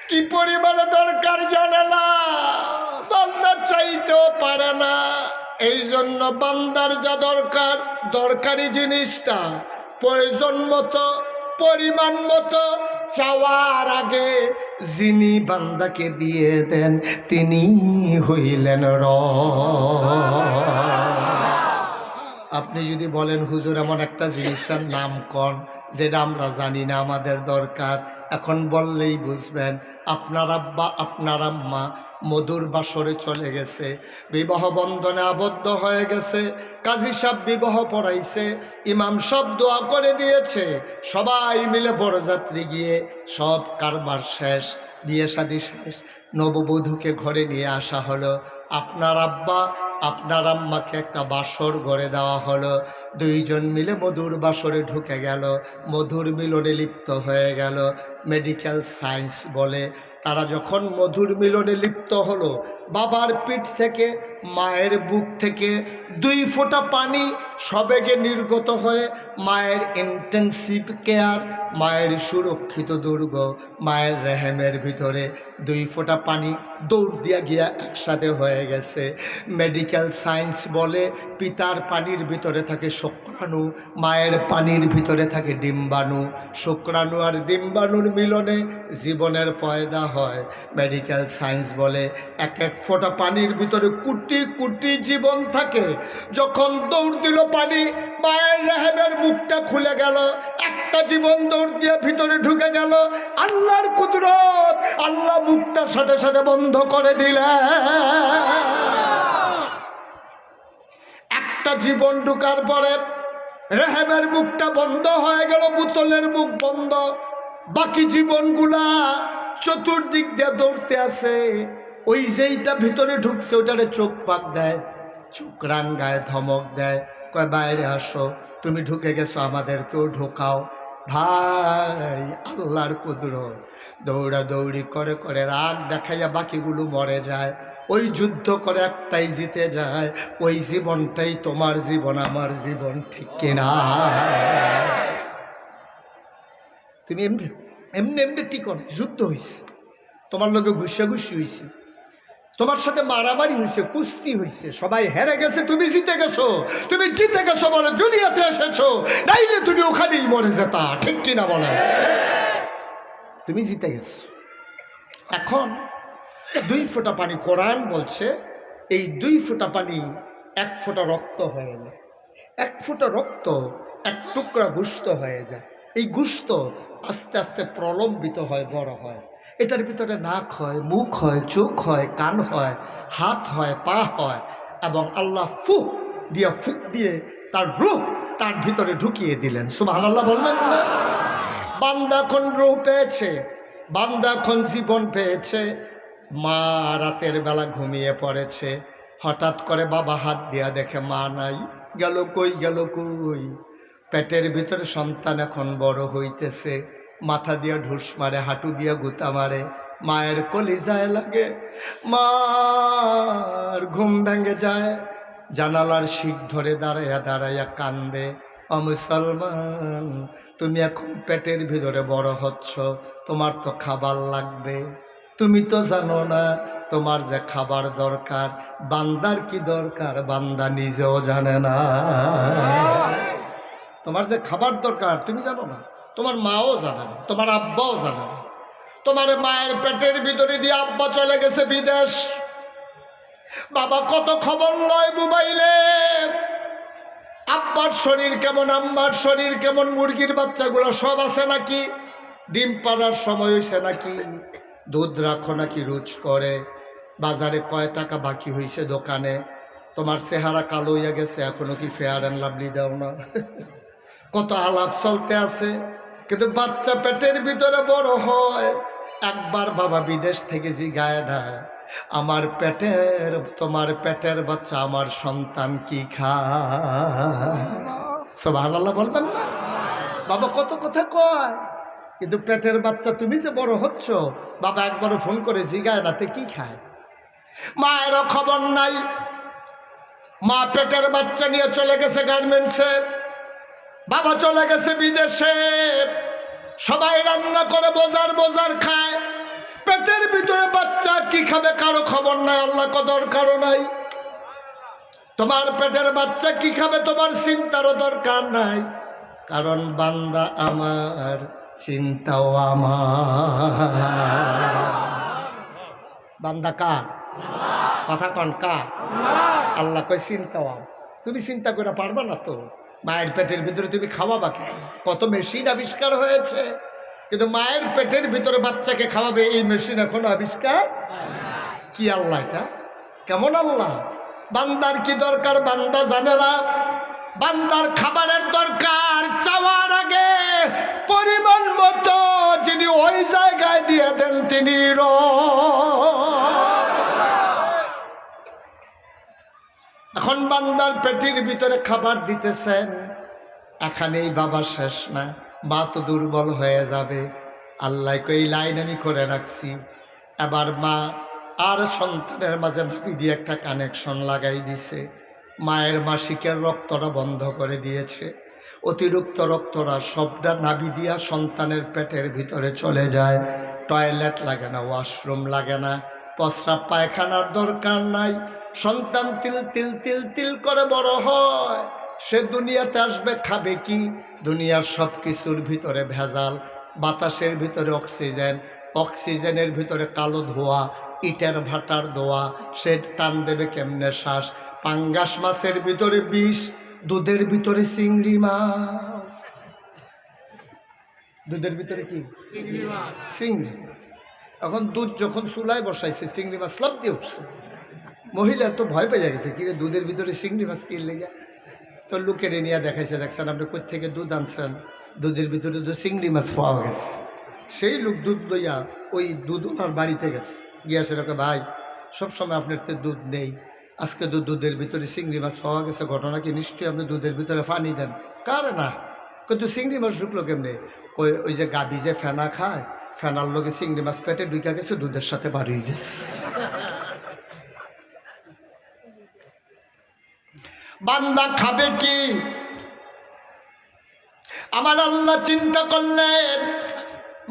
কি পরিমাণে দরকার জানে না, বান্দা চাইতেও পারে না। এই জন্য বান্দার যা দরকার, দরকারি জিনিসটা প্রয়োজন মতো, পরিমাণ মতো চাওয়ার আগে যিনি বান্দাকে দিয়ে দেন তিনি হইলেন আপনি যদি বলেন হুজুর এমন একটা জিনিসের নাম কোন যেটা আমরা জানি না, আমাদের দরকার, এখন বললেই বুঝবেন। আপনার আব্বা আপনার আম্মা মধুর বাসরে চলে গেছে, বিবাহ বন্ধনে আবদ্ধ হয়ে গেছে, কাজী সাহেব বিবাহ পড়াইছে, ইমাম সাহেব দোয়া করে দিয়েছে, সবাই মিলে বরযাত্রী গিয়ে সব কারবার শেষ, বিয়ে শাদী শেষ, নববধূকে ঘরে নিয়ে আসা হলো। আপনার আব্বা আপনার আম্মাকে একটা বাসর ঘরে দেওয়া হলো, দুইজন মিলে মধুর বাসরে ঢুকে গেল, মধুর মিলনে লিপ্ত হয়ে গেল। মেডিকেল সায়েন্স বলে তারা যখন মধুর মিলনে লিপ্ত হলো, বাবার পিঠ থেকে মায়ের বুক থেকে 2 ফোঁটা পানি সবেগে নির্গত হয়ে মায়ের ইন্টেন্সিভ কেয়ার, মায়ের সুরক্ষিত দুর্গ, মায়ের রেহেমের ভিতরে 2 ফোঁটা পানি দৌড় দিয়া গিয়া একসাথে হয়ে গেছে। মেডিকেল সায়েন্স বলে পিতার পানির ভিতরে থাকে শুক্রাণু, মায়ের পানির ভিতরে থাকে ডিম্বাণু, শুক্রাণু আর ডিম্বাণুর মিলনে জীবনের পয়দা হয়। মেডিকেল সায়েন্স বলে এক এক ফোঁটা পানির ভিতরে কোটি কোটি জীবন থাকে। যখন দৌড় দিল পানি, মায়ের রেহেমের মুখটা খুলে গেল, একটা জীবন দৌড় দিয়ে ভিতরে ঢুকে গেল। আল্লাহর কুদরত, আল্লাহ মুখটার সাথে সাথে বন্ধ করে দিলেন। একটা জীবন ঢুকার পরে রেহেমের মুখটা বন্ধ হয়ে গেল, বোতলের মুখ বন্ধ, বাকি জীবনগুলা চতুর্দিক দিয়ে দৌড়তে আছে। ওই যেইটা ভিতরে ঢুকছে ওটারে চোখ পাক দেয়, চোখ রাঙ্গায়, ধমক দেয়, কয় বাইরে আসো, তুমি ঢুকে গেছো, আমাদেরকেও ঢোকাও। ভাই আল্লাহর কুদরত, দৌড়াদৌড়ি করে করে রাগ দেখাইয়া বাকিগুলো মরে যায়। ওই যুদ্ধ করে একটাই জিতে যায়, ওই জীবনটাই তোমার জীবন আমার জীবন, ঠিক কিনা? তুমি এমনি এমনি এমনি টিকো না, যুদ্ধ হয়েছে, তোমার লোকে ঘুষাঘুষি হয়েছে, তোমার সাথে মারামারি হয়েছে, কুস্তি হয়েছে, সবাই হেরে গেছে, তুমি জিতে গেছো। তুমি জিতে গেছো বলে দুনিয়াতে এসেছো, নাইলে তুমি ওখানেই মরে যেতা, ঠিক কিনা বলে? তুমি জিতে গেছো। এখন 2 ফোঁটা পানি, কোরআন বলছে এই 2 ফোঁটা পানি 1 ফোঁটা রক্ত হয়ে যায়, 1 ফোঁটা রক্ত 1 টুকরা গোশত হয়ে যায়। এই গোশত আস্তে আস্তে প্রলম্বিত হয়, বড় হয়। এটার ভিতরে নাক হয়, মুখ হয়, চোখ হয়, কান হয়, হাত হয়, পা হয়, এবং আল্লাহ ফুক দিয়ে তার রূহ তার ভিতরে ঢুকিয়ে দিলেন। সুবহানাল্লাহ বলবেন না? বান্দা এখন রূহ পেয়েছে, বান্দা এখন জীবন পেয়েছে। মা রাতের বেলা ঘুমিয়ে পড়েছে, হঠাৎ করে বাবা হাত দিয়া দেখে মা নাই, গেল কই, গেল কই? পেটের ভিতরে সন্তান এখন বড় হইতেছে, মাথা দিয়া ঢুস মারে, হাঁটু দিয়া গুতা মারে, মায়ের কলিজায় লাগে, মার ঘুম ভেঙে যায়, জানালার শিক ধরে দাঁড়াইয়া দাঁড়াইয়া কান্দে। মুসলমান, তুমি এখন পেটের ভিতরে বড় হচ্ছ, তোমার তো খাবার লাগবে, তুমি তো জানো না তোমার যে খাবার দরকার, বান্দার কি দরকার বান্দা নিজেও জানে না। তোমার যে খাবার দরকার তুমি জানো না, তোমার মাও জানে না, তোমার আব্বাও জানে না। তোমার মায়ের পেটের ভিতরে দিয়ে আব্বা চলে গেছে বিদেশ, বাবা কত খবর লয় মোবাইলে, আব্বার শরীর কেমন, আম্মার শরীর কেমন, মুরগির বাচ্চাগুলো সব আছে নাকি, ডিম পাড়ার সময় হয়েছে নাকি, দুধ রাখো নাকি রুচ করে, বাজারে কয় টাকা বাকি হয়েছে দোকানে, তোমার চেহারা কালো হইয়া গেছে, এখনো কি ফেয়ার অ্যান্ড লাভলি দাও না? কত আলাপ চলতে আছে, কিন্তু বাচ্চা পেটের ভিতরে বড় হয়। একবার বাবা বিদেশ থেকে জিগায় না, আমার পেটের, তোমার পেটের বাচ্চা আমার সন্তান কি খায়? সুবহানাল্লাহ বলবেন না? বাবা কত কথা কয়, কিন্তু পেটের বাচ্চা তুমি যে বড় হচ্ছ, বাবা একবারও ফোন করে জিগায় না তে কি খায়। মায়েরও খবর নাই, মা পেটের বাচ্চা নিয়ে চলে গেছে গার্মেন্টসে, বাবা চলে গেছে বিদেশে, সবাই রান্না করে বোঝার বোঝার খায়, পেটের ভিতরে বাচ্চা কি খাবে কারো খবর নাই, আল্লাহ কদর কারো নাই। তোমার পেটের বাচ্চা কি খাবে তোমার চিন্তারও দরকার নাই, কারণ বান্দা আমার চিন্তাও আমার। বান্দা কার? কথা কন কার? আল্লাহ কয় চিন্তাও। তুমি চিন্তা করে পারবা না তো? মায়ের পেটের ভিতরে তুমি খাওয়াবা কি? কত মেশিন আবিষ্কার হয়েছে, কিন্তু মায়ের পেটের ভিতরে বাচ্চাকে খাওয়াবে এই মেশিন এখনো আবিষ্কার কি? আল্লাহ এটা কেমন আল্লাহ? বান্দার কি দরকার বান্দা জানে না। বান্দার খাবারের দরকার চাওয়ার আগে পরিমাণ মতো যিনি ওই জায়গায় দিয়ে দেন তিনি এখন বান্দার পেটের ভিতরে খাবার দিতেছেন, এখানেই বাবা শেষ না, মা তো দুর্বল হয়ে যাবে। আল্লাহ কই লাইন আমি করে রাখছি। এবার মা আর সন্তানের মাঝে নাভি দিয়ে একটা কানেকশন লাগাই দিছে। মায়ের মাসিকের রক্তটা বন্ধ করে দিয়েছে। অতিরিক্ত রক্তটা সবটা নাভি দিয়া সন্তানের পেটের ভিতরে চলে যায়। টয়লেট লাগে না, ওয়াশরুম লাগে না, প্রস্রাব পায়খানার দরকার নাই। সন্তান তিল তিল তিল তিল করে বড় হয়। সে দুনিয়াতে আসবে, খাবে কি? দুনিয়ার সব কিছুর ভিতরে ভেজাল। বাতাসের ভিতরে অক্সিজেন, অক্সিজেনের ভিতরে কালো ধোঁয়া, ইটের ভাটার ধোঁয়া। সে টান দেবে কেমনে শ্বাস? পাঙ্গাস মাছের ভিতরে বিষ, দুধের ভিতরে চিংড়ি মাছ। দুধের ভিতরে কি? চিংড়ি মাছ। এখন দুধ যখন চুলায় বসাইছে, চিংড়ি মাছ লাফ দিয়ে উঠছে। মহিলা তো ভয় পেয়ে গেছে, কিরে দুধের ভিতরে চিংড়ি মাছ কি লেগে? তো লোকের নিয়ে দেখাইছে, দেখছেন আপনি কোথা থেকে দুধ আনছেন? দুধের ভিতরে তো চিংড়ি মাছ পাওয়া গেছে। সেই লোক দুধ লইয়া ওই দুধ ওনার বাড়িতে গেছে, গিয়া সেটাকে ভাই সবসময় আপনার তো দুধ নেই, আজকে তো দুধের ভিতরে চিংড়ি মাছ পাওয়া গেছে, ঘটনা কি? নিশ্চয়ই আপনি দুধের ভিতরে পানি দেন। কারে না, কিন্তু চিংড়ি মাছ ঢুকলো কেমনে? ওই যে গাবি যে ফেনা খায়, ফেনার লোকে চিংড়ি মাছ পেটে ঢুকা গেছে, দুধের সাথে বাড়ি গেছে। বান্দা খাবে কি? আমার আল্লাহ চিন্তা করলেন,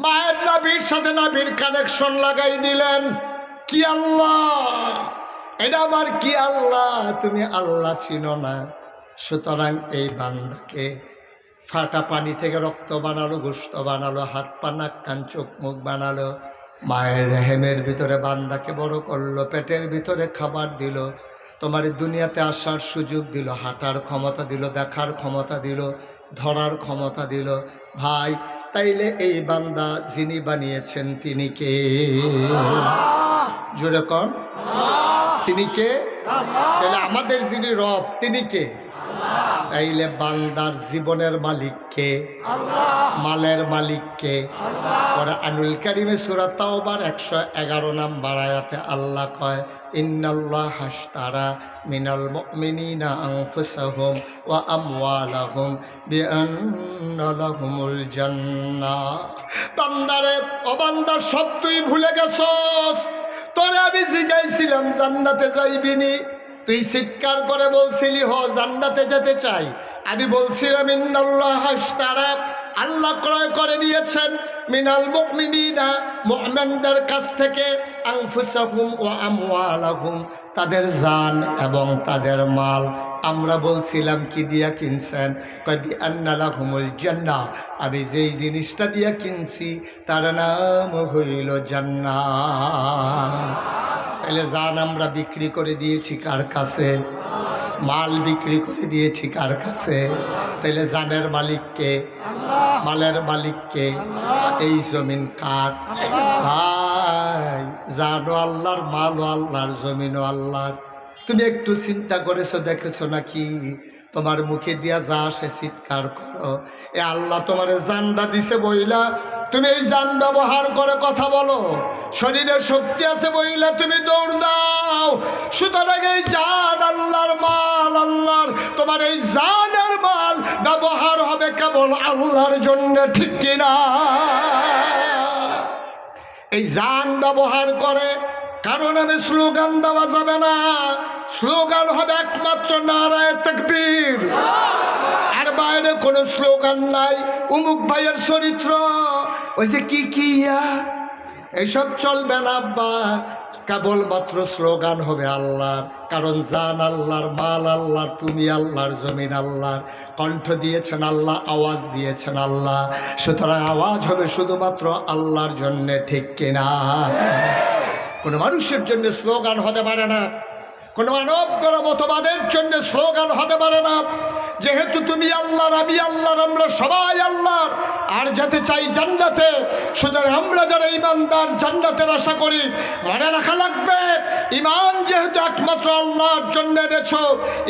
মায়ের নাভির সাথে নাভির কানেকশন লাগাই দিলেন। কি আল্লাহ এটা? আমার কি আল্লাহ? তুমি আল্লাহ চিনো না। সুতরাং এই বান্দাকে ফাটা পানি থেকে রক্ত বানালো, গোশত বানালো, হাত পা নাক কান চোখ মুখ বানালো, মায়ের রেহেমের ভিতরে বান্দাকে বড় করলো, পেটের ভিতরে খাবার দিল, তোমার দুনিয়াতে আসার সুযোগ দিল, হাঁটার ক্ষমতা দিল, দেখার ক্ষমতা দিল, ধরার ক্ষমতা দিল। ভাই তাইলে এই বান্দা যিনি বানিয়েছেন তিনি কে? জোরে কন, তিনি কে? তাহলে আমাদের যিনি রব তিনি কে? তাইলে বান্দার জীবনের মালিক কে? মালের মালিক কে? কোরআনুল কারীমে সূরা তাওবার 111 নম্বর আয়াতে আল্লাহ কয়, ইন্নাল্লাহ হাশতারা মিনাল মুমিনিনা আনফুসাহুম ওয়া আমওয়ালাহুম বিআন্না লাহুমুল জান্নাহ। বান্দারে, ও বান্দা, সব তুই ভুলে গেছস। তোরে আমি জিজ্ঞাসিলাম জান্নাতে যাইবিনি, তুই চিৎকার করে বলছিলি হ জান্নাতে যেতে চাই। আমি বলছিলাম ইন্নাল্লাহ হাশতারা, আল্লাহ ক্রয় করে নিয়েছেন মিনাল মুমিনিনা, মুমিনদের কাছ থেকে, আনফুসাহুম ওয়া আমওয়ালাহুম, তাদের জান এবং তাদের মাল। আমরা বলছিলাম কি দিয়া কিনছেন? কয় বিআন্না লাহুমুল জান্নাহ, আমি যেই জিনিসটা দিয়া কিনছি তার নাম হইল জান্নাত। তাহলে জান আমরা বিক্রি করে দিয়েছি কার কাছে? মাল বিক্রি করে দিয়েছি কার কাছে? তাহলে জানের মালিককে, মালের মালিককে? এই জমিন কার? ভাই জানও আল্লাহর, মালও আল্লাহর, জমিনও আল্লাহর। তুমি একটু চিন্তা করেছো, দেখেছো নাকি? তোমার মুখে দিয়া যা আসে চিৎকার করো। এ আল্লাহ তোমার জানটা দিছে বইলা তুমি এই জান ব্যবহার করে কথা বলো। শরীরে শক্তি আছে বইলা তুমি দৌড় দাও। সুতরাং এই জান আল্লাহর মাল, আল্লাহর। তোমার এই জানের মাল ব্যবহার হবে কেবল আল্লাহর জন্য, ঠিক কিনা? এই জান ব্যবহার করে কারণ আমি স্লোগান দেওয়া যাবে না। স্লোগান হবে একমাত্র নারায়ে তাকবীর, আর বাইরে কোনো স্লোগান নাই। উমুক ভাইয়ের চরিত্র, ওই যে কি কি এইসব চলবে না আব্বা। কেবলমাত্র স্লোগান হবে আল্লাহর, কারণ জান আল্লাহর, মাল আল্লাহর, তুমি আল্লাহর, জমিন আল্লাহর, কণ্ঠ দিয়েছেন আল্লাহ, আওয়াজ দিয়েছেন আল্লাহ, সুতরাং আওয়াজ হবে শুধুমাত্র আল্লাহর জন্যে, ঠিক কিনা? কোনো মানুষের জন্য স্লোগান হতে পারে না, কোনো মানবগণ মতবাদের জন্য স্লোগান হতে পারে না। যেহেতু তুমি আল্লাহর, আমি আল্লাহর, আমরা সবাই আল্লাহর, আর যেতে চাই জান্নাতে, সুতরাং আমরা যারা ইমানদার জান্নাতের আশা করি, মনে রাখা লাগবে ইমান যেহেতু একমাত্র আল্লাহর জন্য এনেছ,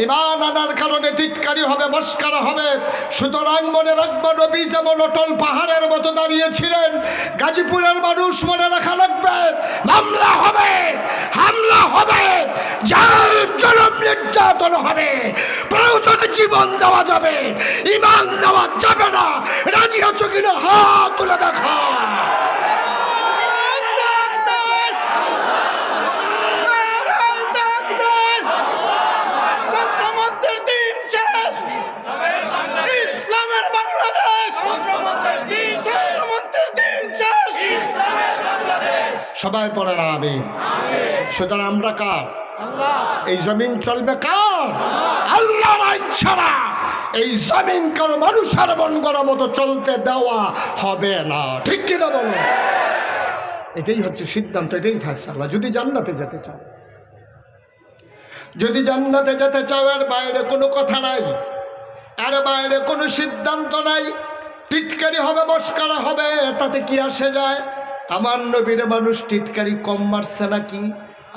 ইমান আনার কারণে টিটকারি হবে, মস্কারা হবে। সুতরাং মনে রাখবো নবী যেমন অটল পাহাড়ের মতো দাঁড়িয়েছিলেন, গাজীপুরের মানুষ মনে রাখা লাগবে মামলা হবে, হামলা হবে, জুলুম নির্যাতন হবে, প্রয়োজনে জীবন দেওয়া যাবে, ইমান দেওয়া যাবে না। রাজি আছো কিনা হাত তুলে দেখা। ইসলামের বাংলাদেশ, সবাই পড়ে না আমি। সুতরাং আমরা কার? এই জমিন চলবে কার? আল্লাহর আইন ছাড়া এই জমিন কারো মানুষের মন গড়া মতো চলতে দেওয়া হবে না, ঠিক কিনা বলো? এটাই হচ্ছে সিদ্ধান্ত, এটাই ফয়সালা। যদি জান্নাতে যেতে চাও, যদি জান্নাতে যেতে চাও, এর বাইরে কোনো কথা নাই, এর বাইরে কোনো সিদ্ধান্ত নাই। টিটকারি হবে, মস্কারা হবে, তাতে কি আসে যায়? আমার নবীর মানুষ টিটকারি কম মারছে নাকি?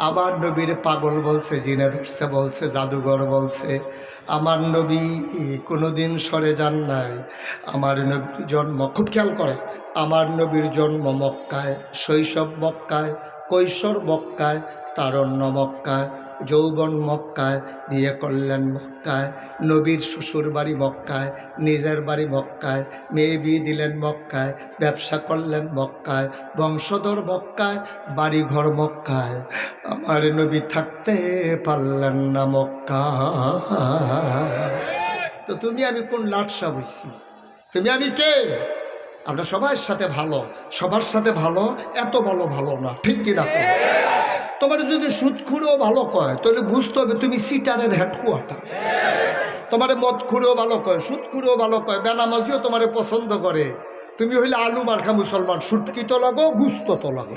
আমার নবীর পাগল বলছে, জিনে ধরছে বলছে, জাদুঘর বলছে। আমার নবী কোনোদিন সরে যান নাই। আমার নবীর জন্ম, খুব খেয়াল করে, আমার নবীর জন্ম মক্কায়, শৈশব মক্কায়, কৈশোর মক্কায়, তারণ্য মক্কায়, যৌবন মক্কায়, বিয়ে করলেন মক্কায়, নবীর শ্বশুর বাড়ি মক্কায়, নিজের বাড়ি মক্কায়, মেয়ে বিয়ে দিলেন মক্কায়, ব্যবসা করলেন মক্কায়, বংশধর মক্কায়, বাড়িঘর মক্কায়। আমার নবী থাকতে পারলেন না মক্কায়। তো তুমি আমি কোন লাটসা বইছি? তুমি আমি কে? আমরা সবার সাথে ভালো, সবার সাথে ভালো, এত ভালো ভালো না, ঠিক কিনা? তোমার যদি সুদখুরেও ভালো কয় তাহলে বুঝতে হবে তুমি সিটারের হেডকোয়ার্টার। তোমার মদখুরেও ভালো কয়, সুদখুরেও ভালো কয়, বেনামাজিও তোমারে পছন্দ করে, তুমি হইলে আলু মার্কা মুসলমান, সুটকি তো লাগো, গুস্ত তো লাগো।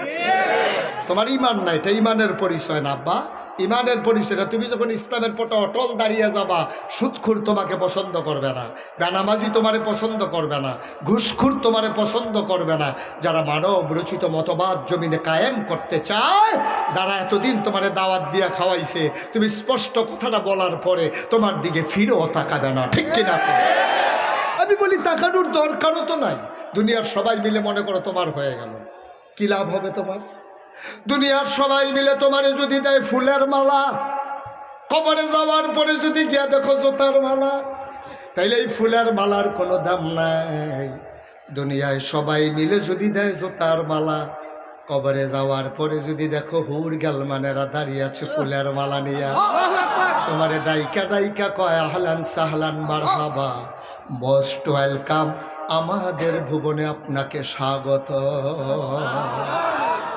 তোমার ইমান নাই, এটা ইমানের পরিচয় না আব্বা, ইমানের পরিচয়টা। তুমি যখন ইসলামের পটে অটল দাঁড়িয়ে যাবা, সুদখুর তোমাকে পছন্দ করবে না, বেনামাজি তোমারে পছন্দ করবে না, ঘুষখুর তোমারে পছন্দ করবে না। যারা মানব রচিত মতবাদ জমিনে কায়েম করতে চায়, যারা এতদিন তোমারে দাওয়াত দিয়া খাওয়াইছে, তুমি স্পষ্ট কথাটা বলার পরে তোমার দিকে ফিরেও তাকাবে না, ঠিক কিনা? আমি বলি তাকানোর দরকারও তো নাই। দুনিয়ার সবাই মিলে মনে করো তোমার হয়ে গেল, কি লাভ হবে তোমার? দুনিয়ার সবাই মিলে তোমারে যদি দেয় ফুলের মালা, কবরে যাওয়ার পরে যদি গিয়া দেখো জোতার মালা, তাইলে এই ফুলের মালার কোনো দাম নাই। দুনিয়ায় সবাই মিলে যদি দেয় জোতার মালা, কবরে যাওয়ার পরে যদি দেখো হুর গালমানেরা দাঁড়িয়ে আছে ফুলের মালা নিয়া, তোমারে ডাইকা ডাইকা কয় আহলান সাহলান মারহাবা, মোস্ট ওয়েলকাম, আমাদের ভুবনে আপনাকে স্বাগত।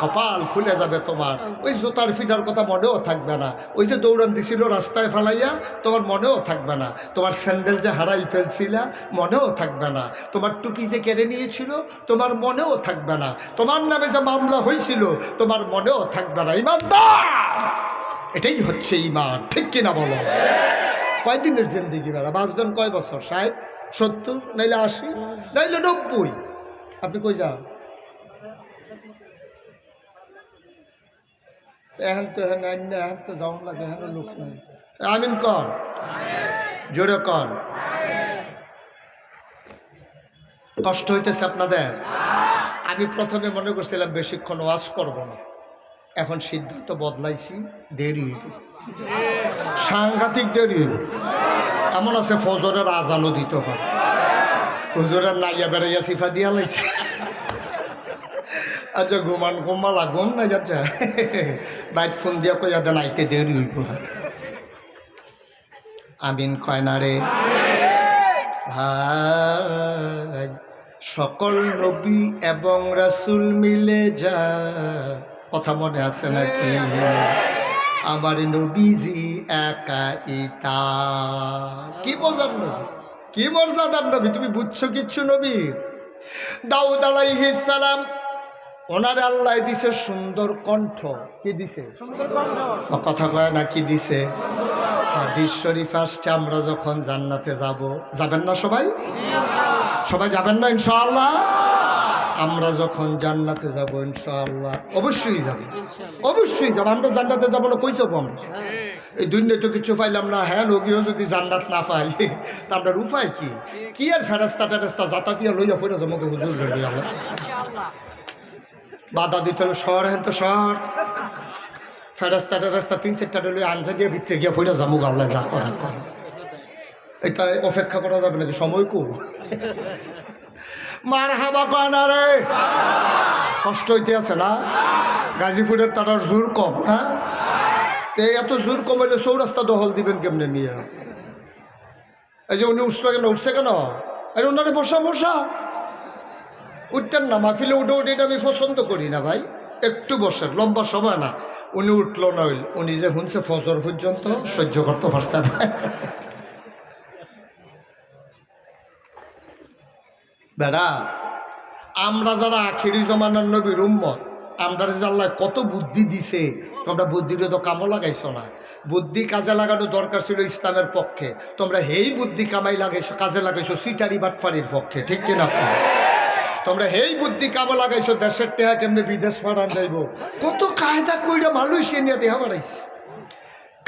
কপাল খুলে যাবে তোমার। ওই জুতার ফিটার কথা মনেও থাকবে না, ওই যে দৌড়ান দিছিল রাস্তায় ফেলাইয়া, তোমার মনেও থাকবে না। তোমার স্যান্ডেল যে হারাই ফেলছিলা, মনেও থাকবে না। তোমার টুপি যে কেড়ে নিয়েছিল, তোমার মনেও থাকবে না। তোমার নামে যে মামলা হয়েছিল, তোমার মনেও থাকবে না। ইমানদার, এটাই হচ্ছে ইমান, ঠিক কিনা বলো? কয়দিনের জিন্দিগি বেড়া বাঁচবেন? কয় বছর? 60, 70, নাইলে 80, নাইলে 90। আপনি কই যান? এখন তো এখন তো যাওন লাগে, এখন লোক নাই। আমিন কর, জোরে কর। কষ্ট হইতেছে আপনাদের? আমি প্রথমে মনে করছিলাম বেশিক্ষণ ওয়াজ করব না, এখন সিদ্ধান্ত বদলাইছি, দেরি হইব, সাংঘাতিক দেরি হইব। এমন আছে ফজরের আজানও দিতে পারে, হুজুরের নাইয়া বেড়াইয়া সিফা দিয়া লাইছে। আচ্ছা ঘুমান, ঘুমালা, ঘুম না যাচ্ছে, বাইক ফোন দিয়া কইয়া দেন আইতে দেরি হইব। আমিন কয় না রে ভাই? সকল নবী এবং রাসূল মিলে যা কথা মনে আছে নাকি? আমার নবীজি একা ইতা। কি মজার নবী, কি মর্যাদার নবী, তুমি বুঝছো কিচ্ছু? নবীর দাউদ আলাইহিস সালাম, ওনারে আল্লাহ দিছে সুন্দর কণ্ঠ। কি দিছে? কথা কয় না, কি দিছে? হাদিস শরীফ আসছে, আমরা যখন জান্নাতে যাব, যাবেন না সবাই? সবাই যাবেন না ইনশাআল্লাহ? আমরা যখন জান্নাতে যাব ইনশাআল্লাহ, অবশ্যই যাব, অবশ্যই যাব। আমরা জান্নাতে যাব না, কই যাব আমরা? এই দুনিয়ায় তো কিছু পাইলাম না। হ্যাঁ, লগিও যদি জান্নাত না পাই তা আমরা উপায় কি? কি আর ফেরেস্তা টেরেস্তা যাতা দিয়া লইয়া পড়ে যাবো হুজুর লইয়া বাধা দিতে হলো। শহর হেন তো শহর ফেরেস্তা টেরেস্তা 3-4টা লইয়া আনসা দিয়ে ভিতরে গিয়া পড়ে যাবো। আল্লাহ যা করা করে, এটা অপেক্ষা করা যাবে নাকি? সময় কম। মার হাবা কয় না রে, কষ্ট হইতে আছে না? গাজীপুরের তার জোর কম। হ্যাঁ, এত জোর কম হইলে চৌরাস্তা দখল দিবেন কেমনে নিয়ে? এই যে উনি উঠছে কেন, উঠছে কেন? আরে ওনারে বসা বসা, উঠতেন না মাহফিলে। উঠে উঠে এটা আমি পছন্দ করি না ভাই, একটু বসেন, লম্বা সময় না। উনি উঠলো না, হইল উনি যে শুনছে ফজর পর্যন্ত সহ্য করতে পারছে না। বেড়া, আমরা যারা আখিরি জমানার নবীর উম্মত, আমরা যে আল্লাহ কত বুদ্ধি দিছে, তোমরা বুদ্ধিটা তো কামও লাগাইছো না। বুদ্ধি কাজে লাগানো দরকার ছিল ইসলামের পক্ষে, তোমরা হেই বুদ্ধি কামাই লাগাইছো, কাজে লাগাইছো সিটারি বাটফারির পক্ষে। ঠিক কিনা? তোমরা হেই বুদ্ধি কামে লাগাইছো দেশের টেহা কেমনে বিদেশ পাঠান যাইব। কত কায়দা কইরা মালয়েশিয়া নিয়ে টেহা বাড়াইছে,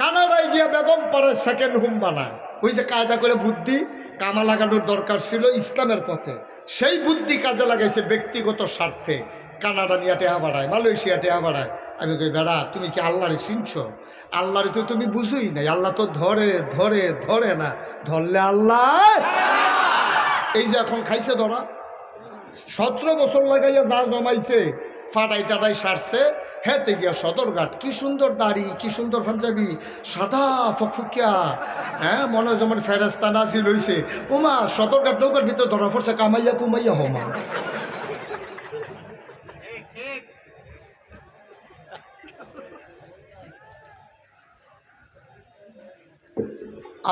কানাডায় গিয়া বেগম পাড়ায় সেকেন্ড হোম বানায়। ওই যে কায়দা করে বুদ্ধি কামা লাগানোর দরকার ছিল ইসলামের পথে, সেই বুদ্ধি কাজে লাগাইছে ব্যক্তিগত স্বার্থে। কানাডা নিয়ে টেহা বাড়ায়, মালয়েশিয়া টেহা বাড়ায়। আমি কই বেড়া, তুমি কি আল্লাহরে চিনছো? আল্লাহরে তো তুমি বুঝোই নাই। আল্লাহ তো ধরে ধরে ধরে না, ধরলে আল্লাহ। এই যে এখন খাইছে ধরা, 17 বছর লাগাইয়া যা জমাইছে ফাটাই টাটাই সারছে। হেতে গিয়া সদরঘাট, কি সুন্দর দাড়ি, কি সুন্দর পাঞ্জাবি, সাদা ফকফকিয়া। হ্যাঁ, মনে হয় যেমন ফেরেস্তা নাজিল হইছে। ওমা, সদরঘাট নৌকার ভিতরে ধরা পড়ছে, কামাইয়া কুমাইয়া হোমা।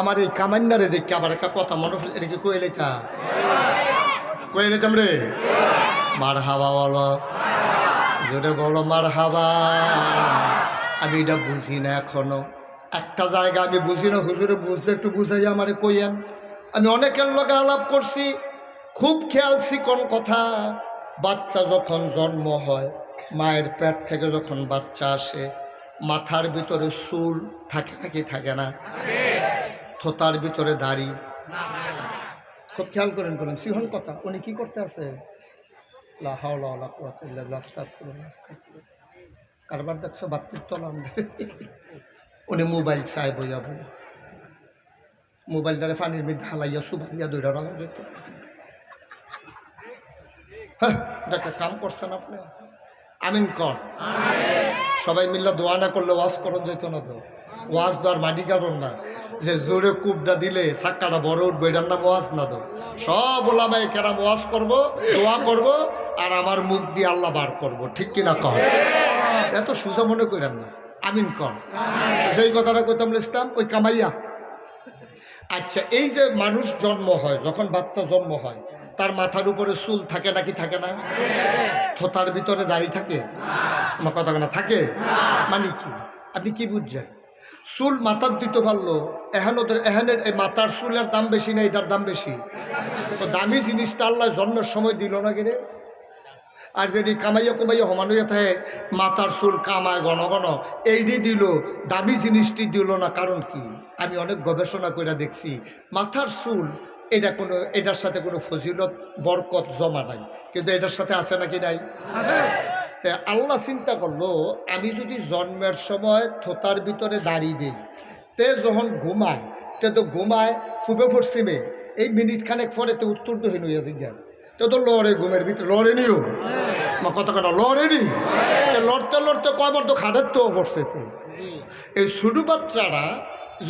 আমার এই কামান্নারে দেখে আবার একটা কথা মনে পড়ছে। এটা কি কইলেতা? কইলেতাম রে। মার হাবা বলো, জোরে বলো মার হাবা। আমি এটা বুঝি না এখনো, একটা জায়গা আমি বুঝি না। হুজুরে বুঝলে একটু বুঝাই আমারে কইয়েন। আমি অনেকের লগে আলাপ করছি, খুব খেয়ালছি কোন কথা। বাচ্চা যখন জন্ম হয়, মায়ের পেট থেকে যখন বাচ্চা আসে, মাথার ভিতরে চুল থাকে নাকি থাকে না? থোতার ভিতরে দাড়ি। খুব খেয়াল করেন করেন সিহন কথা। উনি কি করতে আছে? কারবার দেখছো বাত্তির তলা। উনি মোবাইল চাই বইয়া বই, মোবাইলটারে পানির মধ্যে হালাইয়া সুবাইয়া দৌড়া রাখা যেত। হ্যাঁ, এটা একটা কাম করছেন আপনি। আমিন কর। সবাই মিল্লা দোয়া না করলে ওয়াজ করন যেত না তো। ওয়াজ দেওয়ার মাটি কারণ না যে জোরে কুপটা দিলে সাক্কাটা বড় উঠবে, এটার নাম ওয়াজ না তো। সব ওলামাই কেরাম ওয়াজ করব, দোয়া করব, আর আমার মুখ দিয়ে আল্লাহ বার করব। ঠিক কিনা কর? এত সোজা মনে করেন না। আমিন কর। সেই কথাটা কইতাম ইসলাম ওই কামাইয়া। আচ্ছা, এই যে মানুষ জন্ম হয়, যখন বাচ্চা জন্ম হয়, তার মাথার উপরে চুল থাকে নাকি থাকে না? থোতার ভিতরে দাড়ি থাকে? আমার কথা না থাকে মানে কি? আপনি কি বুঝছেন? চুল মাথার দিতে পারলো, এখানের এই মাথার চুলের দাম বেশি না এটার দাম বেশি? তো দামি জিনিসটা আল্লাহ জন্মের সময় দিল না গেলে। আর যদি কামাইয়া কুমাইয়া সমান হইয়া থাকে, মাথার চুল কামায় ঘন ঘন, এইটি দিল, দামি জিনিসটি দিল না। কারণ কি? আমি অনেক গবেষণা করে দেখছি, মাথার চুল এটা কোনো, এটার সাথে কোনো ফজিলত বরকত জমা নাই, কিন্তু এটার সাথে আছে নাকি নাই? আল্লাহ চিন্তা করলো, আমি যদি জন্মের সময় থোতার ভিতরে দাঁড়িয়ে দিই, তে যখন ঘুমায়, তে তো ঘুমায় পূবে পশ্চিমে, এই মিনিট খানেক পরে তো উত্তর দক্ষিণ হইয়া জিজ্ঞাসা, তো তো লড়ে ঘুমের ভিতরে লড়ে নিও। আমার কথা কেন লড়ে নি? লড়তে লড়তে কয়বার তো খাটের তো পড়ছে। তো এই ছোটো বাচ্চারা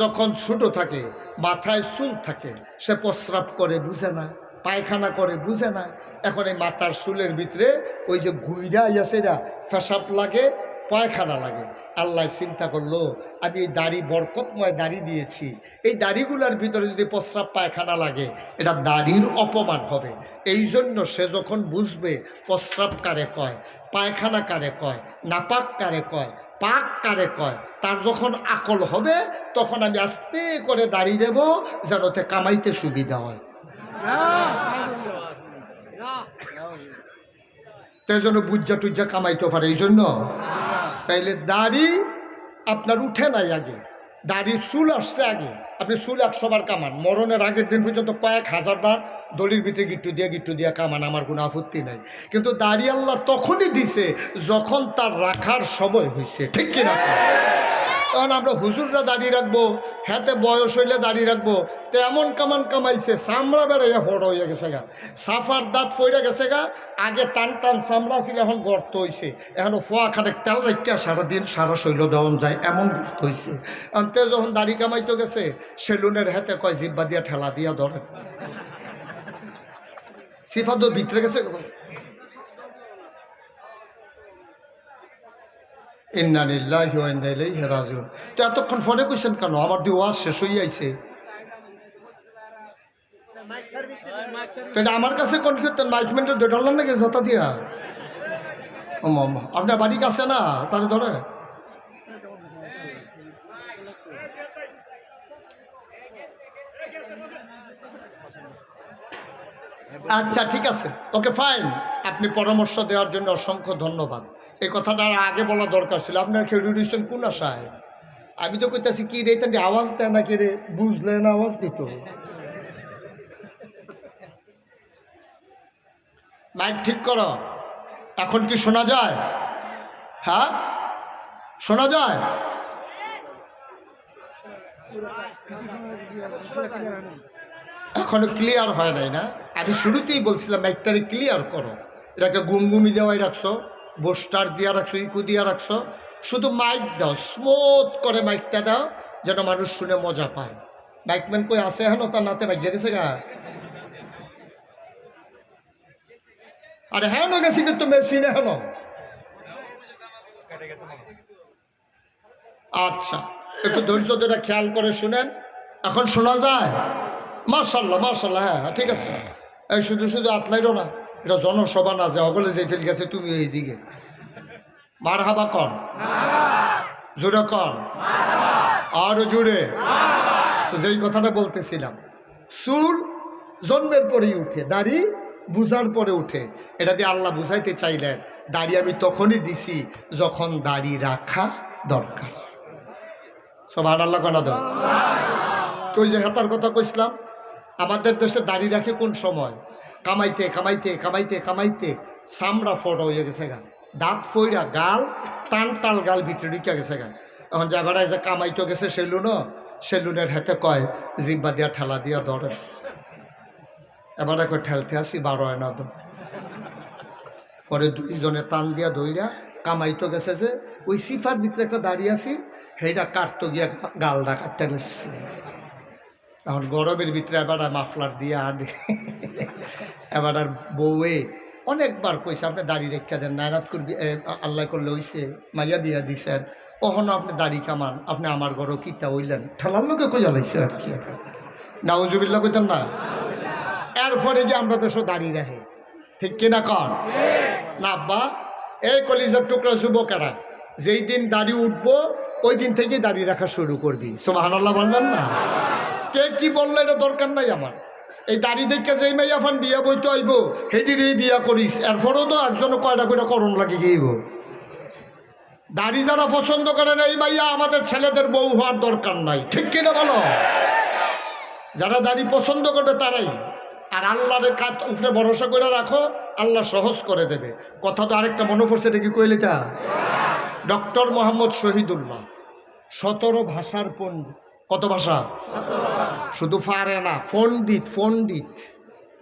যখন ছোট থাকে, মাথায় চুল থাকে, সে প্রস্রাব করে বুঝে না, পায়খানা করে বুঝে না। এখন এই মাথার চুলের ভিতরে ওই যে গুইরা ইয়াসেরা পেশাব লাগে, পায়খানা লাগে। আল্লাহ চিন্তা করলো, আমি এই দাড়ি বরকতময় দাড়ি দিয়েছি, এই দাড়িগুলোর ভিতরে যদি প্রস্রাব পায়খানা লাগে এটা দাড়ির অপমান হবে। এই জন্য সে যখন বুঝবে প্রস্রাব কারে কয়, পায়খানা কারে কয়, নাপাক কারে কয়, পাক কারে কয়, তার যখন আকল হবে তখন আমি আস্তে করে দাড়ি দেব যেন তে কামাইতে সুবিধা হয়। তাই জন্য বুজ্জা টুজ্জা কামাইতে পারে এই জন্য। তাইলে দাড়ি আপনার উঠে নাই আগে, দাড়ির চুল আসছে আগে। আপনি চুল 100 বার কামান, মরণের আগের দিন পর্যন্ত কয়েক হাজার বার দড়ির ভিতরে গিট্টু দিয়া কামান, আমার কোনো আপত্তি নাই। কিন্তু দাড়ি আল্লাহ তখনই দিছে যখন তার রাখার সময় হয়েছে, ঠিক কিনা? তখন আমরা হুজুররা দাড়ি রাখবো, হাতে বয়স হইলে দাড়ি রাখবো, তো এমন কামান কামাইছে চামড়া বেড়াইয়া ফড় হইয়া গেছে গা, সাফার দাঁত পড়ে গেছে গা। আগে টান টান চামড়া ছিল, এখন গর্ত হয়েছে। এখনও ফোয়া খানেক তেল রেখে সারাদিন সারা শৈল দেওয়ান যায় এমন গর্ত হয়েছে। অন্তে যখন দাড়ি কামাইতে গেছে সেলুনের হাতে কয় জিব্বা দিয়া ঠেলা দিয়া ধরে, সিফাত ভিতরে গেছে। ইন্না লিল্লাহি ওয়া ইন্না ইলাইহি রাজিউন। তো এতক্ষণ ফোনে কইছেন কেন? আমার দি ওয়াজ শেষ হয়ে আইছে। তো এটা আমার কাছে কোন করতেন মাইকমেন্টের ডলার নাকি জতা দিয়া? আপনার বাড়ি কাছে না, তাহলে ধরে আচ্ছা ঠিক আছে, ওকে ফাইন। আপনি পরামর্শ দেওয়ার জন্য অসংখ্য ধন্যবাদ। এই কথাটা আগে বলা দরকার ছিল। আপনার খেলু দিচ্ছেন কোন আশায়? আমি তো কইতাছি কি রে, তাহলে আওয়াজ দেয় না, কি রে বুঝলেন? আওয়াজ দিত। মাইক ঠিক করো। এখন কি শোনা যায়? হ্যাঁ শোনা যায়? এখনো ক্লিয়ার হয় নাই না? আমি শুরুতেই বলছিলাম মাইকটারে ক্লিয়ার করো। এটাকে গুমগুমি দেওয়াই রাখছো, বোস্টার দিয়া রাখছো, ইকু দিয়া রাখছো। শুধু মাইক দাও, স্মুথ করে মাইকটা দাও যেন মানুষ শুনে মজা পায়। মাইকম্যান কই আছে হেন? তার নাতে বাজিয়ে গেছে গা। আরে হ্যাঁ না গেছি কিন্তু মেশিনে হেন। আচ্ছা একটু ধৈর্য ধরে খেয়াল করে শুনেন। এখন শোনা যায়? মার্শাল্লাহ মার্শাল্লাহ, হ্যাঁ ঠিক আছে। এই শুধু শুধু আতলাইরো না, এটা জনসভা না যে অগলে যে ফেল গেছে তুমি এই দিকে। মার হাবা কন, জোরে কন, আরো জোরে। তো যেই কথাটা বলতেছিলাম, চুল জন্মের পরেই উঠে, দাড়ি বুঝার পরে উঠে। এটা দিয়ে আল্লাহ বুঝাইতে চাইলেন দাড়ি আমি তখনই দিছি যখন দাড়ি রাখা দরকার। সুবহানাল্লাহ কোন দাও। তো ওই যে হাতার কথা কইছিলাম, আমাদের দেশে দাড়ি রাখে কোন সময়? কামাইতে কামাইতে কামাইতে কামাইতে চামড়া ফোটা হয়ে গেছে গা, দাঁত ফইরা গাল টান টাল গাল ভিতরে ঢুকে গেছে গা। এখন যা বেড়ায় যে কামাইতে গেছে সেলুনও, সেলুনের হাতে কয় জিব্বা দিয়া ঠেলা দিয়া ধরে। এবার এখন ঠেলতে আসি 12 আনা দো। পরে দুইজনে টান দিয়া দইরা কামাইতে গেছে যে ওই সিফার ভিতরে একটা দাঁড়িয়ে আছি, সেইটা কাটতো গিয়া গালটা কাটতে নিচ্ছে। এখন গরমের ভিতরে এবার মাফলার দিয়ে আনে। এবার আর বউয়ে অনেকবার কইছে আপনি দাড়ি রেখা দেন, নায়রাত করবি আল্লাহ করলে হইছে, মাইয়া বিয়া দিছেন, কখনো আপনি দাড়ি কামান, আপনি আমার ঘরও কিতা হইলেন, ঠেলার লোকে কই জ্বালাইছে আর কি। নাউজুবিল্লাহ কইতেন না? এরপরে গিয়ে আমরা দেশও দাড়ি রাখে, ঠিক কিনা কর না আব্বা? এই কলিজার টুকরা যুবকেরা যেই দিন দাড়ি উঠবো ওই দিন থেকেই দাড়ি রাখা শুরু করবি। সুবহানাল্লাহ বলবেন না? কে কি বললো এটা দরকার নাই আমার। এই দাড়ি দেখে যেই মাইয়া ফান বিয়া বইতে আইব হেঁটিরই বিয়া করিস, এরপরেও তো একজনও কয়টা কয়টা করণ লাগে গিয়েব। দাড়ি যারা পছন্দ করে না এই মাইয়া আমাদের ছেলেদের বউ হওয়ার দরকার নাই, ঠিক কিনা বলো? যারা দাড়ি পছন্দ করে তারাই। আর আল্লাহরে কাজ উপরে ভরসা করে রাখো, আল্লাহ সহজ করে দেবে। কথা তো আরেকটা মনে পড়ছে, এটা কি কইলে তা? ডক্টর মোহাম্মদ শহীদুল্লাহ 17 ভাষার পণ্ডিত। কত ভাষা? শুধু পারে না, পণ্ডিত। পণ্ডিত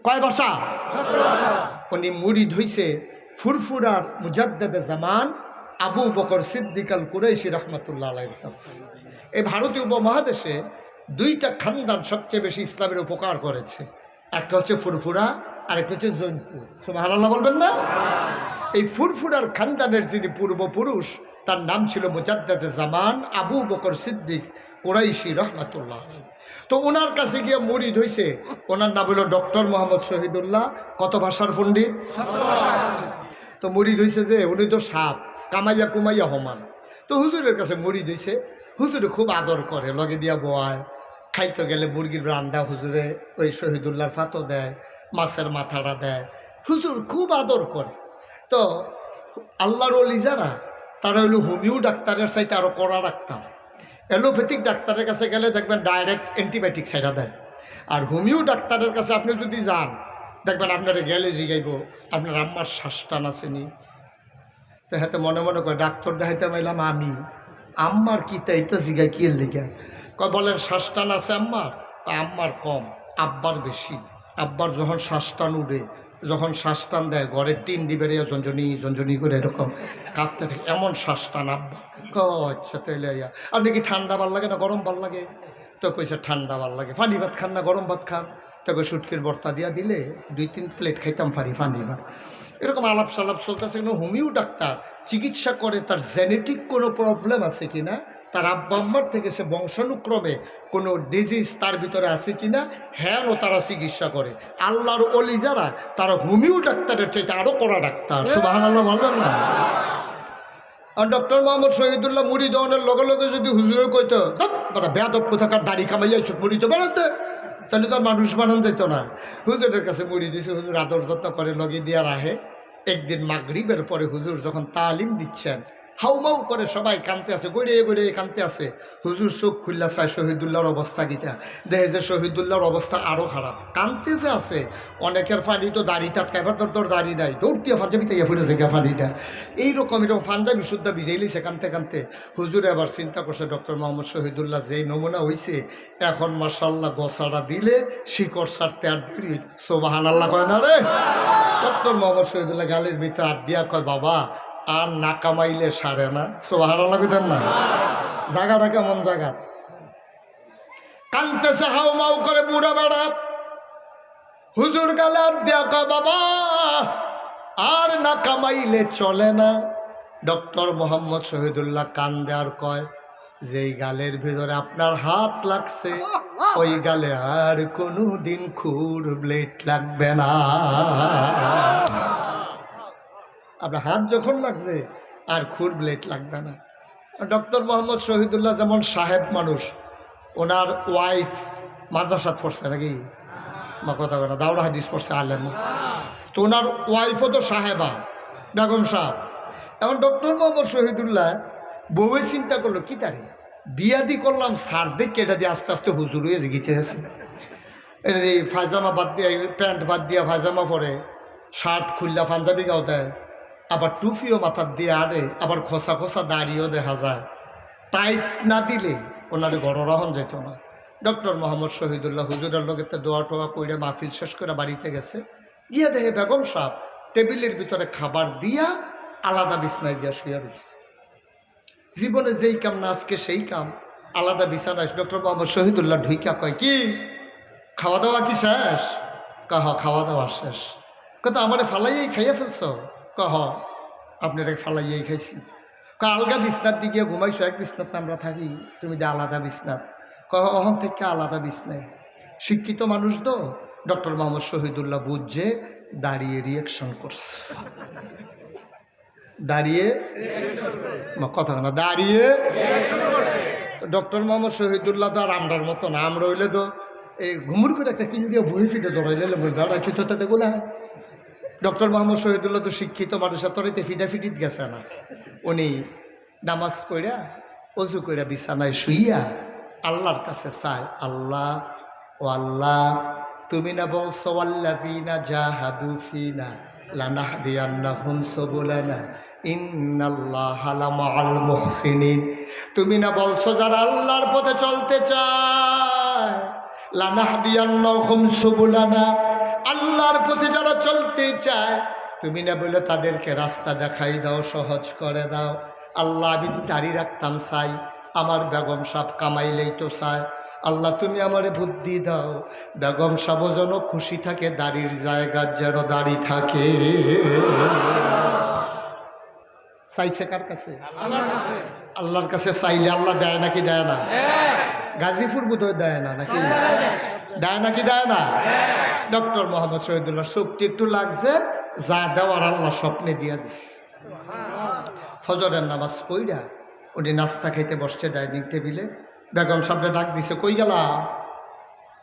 কয় ভাষা? 17 ভাষা। উনি মুরিদ হইছে ফুরফুরার মুজাদ্দেদে জামান আবু বকর সিদ্দিক আল কুরাইশি রহমতুল্লাহ আলাইহির কাছে। এই ভারতীয় উপমহাদেশে 2টা খানদান সবচেয়ে বেশি ইসলামের উপকার করেছে। একটা হচ্ছে ফুরফুরা, আরেকটা হচ্ছে জৈনপুর। সুবহানাল্লাহ বলবেন না? এই ফুরফুরার খানদানের যিনি পূর্বপুরুষ, তার নাম ছিল মুজাদ্দেদে জামান আবু বকর সিদ্দিক কুরাইশি রহমাতুল্লাহ। তো ওনার কাছে গিয়ে মুরিদ হয়েছে, ওনার নাম হলো ডক্টর মোহাম্মদ শহীদুল্লাহ। কত ভাষার পণ্ডিত? তো মুরিদ হয়েছে যে উনি তো সাপ কামাইয়া কুমাইয়া হমান। তো হুজুরের কাছে মুরিদ হয়েছে, হুজুরে খুব আদর করে, লগে দিয়া বোয়ায়, খাইতে গেলে মুরগির রান্না হুজুরে ওই শহীদুল্লাহর ফাতো দেয়, মাছের মাথাটা দেয়, হুজুর খুব আদর করে। তো আল্লাহর ওলি যারা, তারা হলো হোমিও ডাক্তারের চাইতে আরও কড়া ডাক্তার। অ্যালোপ্যাথিক ডাক্তারের কাছে গেলে দেখবেন ডাইরেক্ট অ্যান্টিবায়োটিক সাইডা দেয়, আর হোমিও ডাক্তারের কাছে আপনি যদি যান দেখবেন আপনারা গেলে জিগাইব আপনার আম্মার শ্বাসটান আসেনি। তো হাতে মনে মনে করে ডাক্তার দেখাইতে পাইলাম আমি, আম্মার কি তাই তো জিগাই কি লিগা কয় বলেন শ্বাসটান আছে আম্মার? আম্মার কম, আব্বার বেশি। আব্বার যখন শ্বাসটান উঠে, যখন শ্বাসটান দেয় ঘরের টিন ডিবেরিয়া ঝঞ্ঝনি ঝঞ্ঝনি করে এরকম কাঁপতে থাকে, এমন শ্বাসটান আব্বা। আচ্ছা তাইলে আপনি কি ঠান্ডা ভাল লাগে না গরম ভাল লাগে? তো কইছে ঠান্ডা ভাল লাগে। পানি ভাত খান না গরম ভাত খান? তোকে সুটকির বর্তা দিয়া দিলে 2-3 প্লেট খাইতাম পানি ভাত। এরকম আলাপ সালাপ চলতেছে। কিন্তু হোমিও ডাক্তার চিকিৎসা করে তার জেনেটিক কোনো প্রবলেম আছে কিনা, তার আব্বা আম্মার থেকে সে বংশানুক্রমে কোনো ডিজিজ তার ভিতরে আছে কিনা, হ্যাঁ তারা চিকিৎসা করে। আল্লাহর ওলি যারা, তারা হোমিও ডাক্তারের চাইতে আরও কড়া ডাক্তার। সুবহানাল্লাহ বলবেন না? আর ডক্টর মোহাম্মদ শহীদুল্লাহ মুড়ি দেওয়ানের লগে লগে যদি হুজুরে কইতো বেয়াদব কোথাকার দাড়ি কামাইয়াছ মুড়ি তো বানাতে, তাহলে তো আর মানুষ বানান যেত না। হুজুরের কাছে মুড়ি দিছে, হুজুর আদর যত্ন করে লগে দিয়া রাহে। একদিন মাগরিবের পরে হুজুর যখন তালিম দিচ্ছেন, হাউমাউ করে সবাই কানতে আছে, গড়িয়ে গড়িয়ে কানতে আছে। হুজুর চোখ খুললা চায় শহীদুল্লাহর অবস্থা গীতা, দেখে যে শহীদুল্লাহর অবস্থা আরও খারাপ, কানতে যে আছে। অনেকের ফানি তো দাড়ি টাটকায়, তোর দাড়ি নাই, দৌড় দিয়ে পাঞ্জাবি তাইয়া ফুটেছে গা ফানিটা, এইরকম এরকম পাঞ্জাবি শুদ্ধা ভিজাইলিছে কানতে কানতে। হুজুরে আবার চিন্তা করছে ডক্টর মোহাম্মদ শহীদুল্লাহ যেই নমুনা হয়েছে, এখন মাশাআল্লাহ গোসাটা দিলে শিকড় সারতে আর দেরি। সুবহানাল্লাহ কয় না রে? ডক্টর মোহাম্মদ শহীদুল্লাহ গালের ভিতরে হাত দিয়া কয় বাবা আর না কামাইলে সারে না। সুবহানাল্লাহ কইতেন না? জায়গাটা কেমন জায়গা, কানতেছে হাউ মাউ করে বুড়া বেড়া। হুজুর গালে হাত দিয়া কয় বাবা আর না কামাইলে চলে না। ডক্টর মোহাম্মদ শহীদুল্লাহ কান দেওয়ার কয় যেই গালের ভিতরে আপনার হাত লাগছে, ওই গালে আর কোনো দিন খুর ব্লেড লাগবে না। আপনার হাত যখন লাগছে আর খুর ব্লেড লাগবে না। ডক্টর মোহাম্মদ শহীদুল্লাহ যেমন সাহেব মানুষ, ওনার ওয়াইফ মাদ্রাসাত পড়ছে নাকি, মা কথা কথা দাওরা হাদিস পড়ছে আলেম, তো ওনার ওয়াইফও তো সাহেবা বেগম সাহেব। এখন ডক্টর মোহাম্মদ শহীদুল্লাহ বউয়ে চিন্তা করলো কি তারে বিয়াদি করলাম সার দেখে এটা দিয়ে আস্তে আস্তে হুজুর হয়ে গিতে আছে। এটা এই ফায়জামা বাদ দিয়ে, প্যান্ট বাদ দিয়া ফায়জামা পরে, শার্ট খুললা পাঞ্জাবি গাও দেয়, আবার টুপিও মাথার দিয়ে আড়ে, আবার খোসা খোসা দাড়িও দেখা যায়। টাইট না দিলে ওনারে গড়রহন যেত না। ডক্টর মোহাম্মদ শহীদুল্লাহ হুজুরের লোকের দোয়া টোয়া কইরা মাহফিল শেষ করে বাড়িতে গেছে, গিয়ে দেখে বেগম সাহেব টেবিলের ভিতরে খাবার দিয়া আলাদা বিছনায় দিয়া শুয়ে রয়েছে। জীবনে যেই কাম না আজকে সেই কাম, আলাদা বিছানায়। ডক্টর মোহাম্মদ শহীদুল্লাহ ঢুইকা কয় কি খাওয়া দাওয়া কি শেষ? কহ খাওয়া দাওয়া শেষ। কত আমারে ফালাইয়াই খাইয়া ফেলছ? কহ আপনারা ফালাইয়াই খাইছি। আলগা বিছনার দিকে ঘুমাইছো, এক বিছনাত আমরা থাকি, তুমি যে আলাদা বিছনাত। কহ অহন থেকে আলাদা বিছনায়। শিক্ষিত মানুষ তো ডক্টর মোহাম্মদ শহীদুল্লাহ বুঝছে, দাঁড়িয়ে রিয়াকশন করছে। দাঁড়িয়ে কথা না, দাঁড়িয়ে ডক্টর মোহাম্মদ শহীদুল্লাহ তো আর আমরার মতো না। আমরা হইলে তো এই ঘুমুর করে একটা কিন দিয়ে বই ফিটে দৌড়াইলে দাঁড়া খিতে গোলা। ডক্টর মোহাম্মদ শহীদুল্লাহ তো শিক্ষিত মানুষ, তোরাইতে ফিটাফিটিত গেছে না। উনি নামাজ পড়া অজু করে বিছানায় শুইয়া আল্লাহর কাছে চায়, আল্লাহ ও আল্লাহ তুমি না বলছো আল্লাযীনা জাহাদু ফিনা লানাহদিয়ান্নাহুম সুবুলানা ইন্নাল্লাহা লামাআল মুহসিনিন। তুমি না বলছো যারা আল্লাহর পথে চলতে চায়, লানাহদিয়ান্নাহুম সুবুলানা, আল্লাহর পথে যারা চলতে চায়, তুমি না বলে তাদেরকে রাস্তা দেখাই দাও, সহজ করে দাও। আল্লাহ আমি দাঁড়িয়ে রাখতাম চাই, আমার বেগম সাহেব কামাইলেই তো চায়, আল্লাহ তুমি আমারে বুদ্ধি দাও, বেগম সাহেব যেন খুশি থাকে, দাড়ির জায়গার যেন দাড়ি থাকে। চাইছে কার কাছে? আল্লাহর কাছে চাইলে আল্লাহ দেয় নাকি দেয় না? গাজীপুর বোধহয় দেয় না নাকি? দেয় নাকি দেয় না? ডক্টর মোহাম্মদ শহীদুল্লাহ শক্তি একটু লাগছে, যা দেওয়ার আল্লাহ স্বপ্নে দিয়া দিচ্ছে। ফজরের নামাজ পইরা উনি নাস্তা খেতে বসছে ডাইনিং টেবিলে। বেগম সাহেবরে ডাক দিছে, কই গেলা?